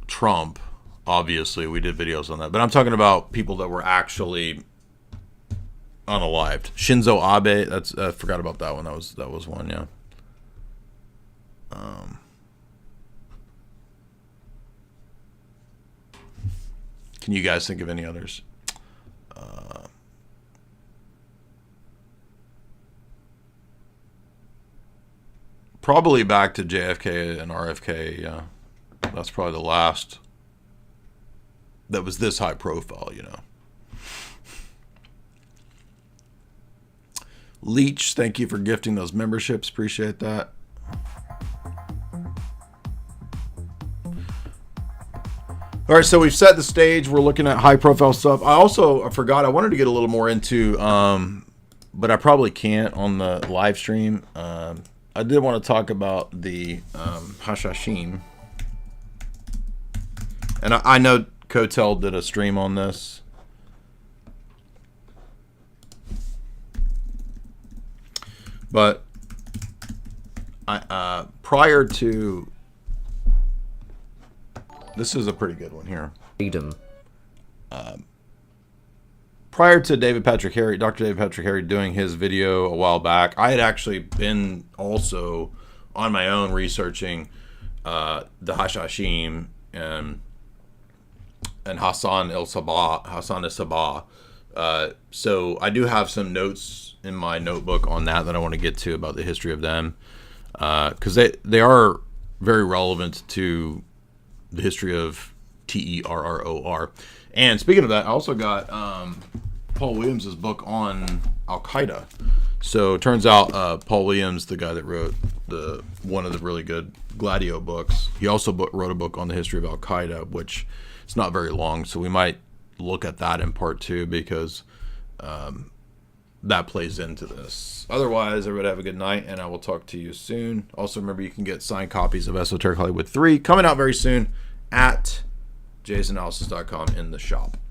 Speaker 1: Trump. Obviously, we did videos on that. But I'm talking about people that were actually unalived. Shinzo Abe. I forgot about that one. That was one. Yeah. Can you guys think of any others? Probably back to JFK and RFK. Yeah, that's probably the last that was this high profile, you know. Leech, thank you for gifting those memberships. Appreciate that. All right, so we've set the stage. We're looking at high-profile stuff. I forgot. I wanted to get a little more into, but I probably can't on the live stream. I did want to talk about the Hashashim. And I know Kotel did a stream on this. But prior to... This is a pretty good one here.
Speaker 2: Freedom.
Speaker 1: Prior to Dr. David Patrick Harry doing his video a while back, I had actually been also on my own researching the Hashashim, and Hassan al-Sabah. So I do have some notes in my notebook on that I want to get to about the history of them, because they are very relevant to the history of Terror. And speaking of that, I also got Paul Williams' book on Al-Qaeda. So it turns out Paul Williams, the guy that wrote one of the really good Gladio books, he also wrote a book on the history of Al-Qaeda, which is not very long. So we might look at that in part 2, because that plays into this. Otherwise, everybody have a good night, and I will talk to you soon. Also, remember, you can get signed copies of Esoteric Hollywood 3 coming out very soon at jaysanalysis.com in the shop.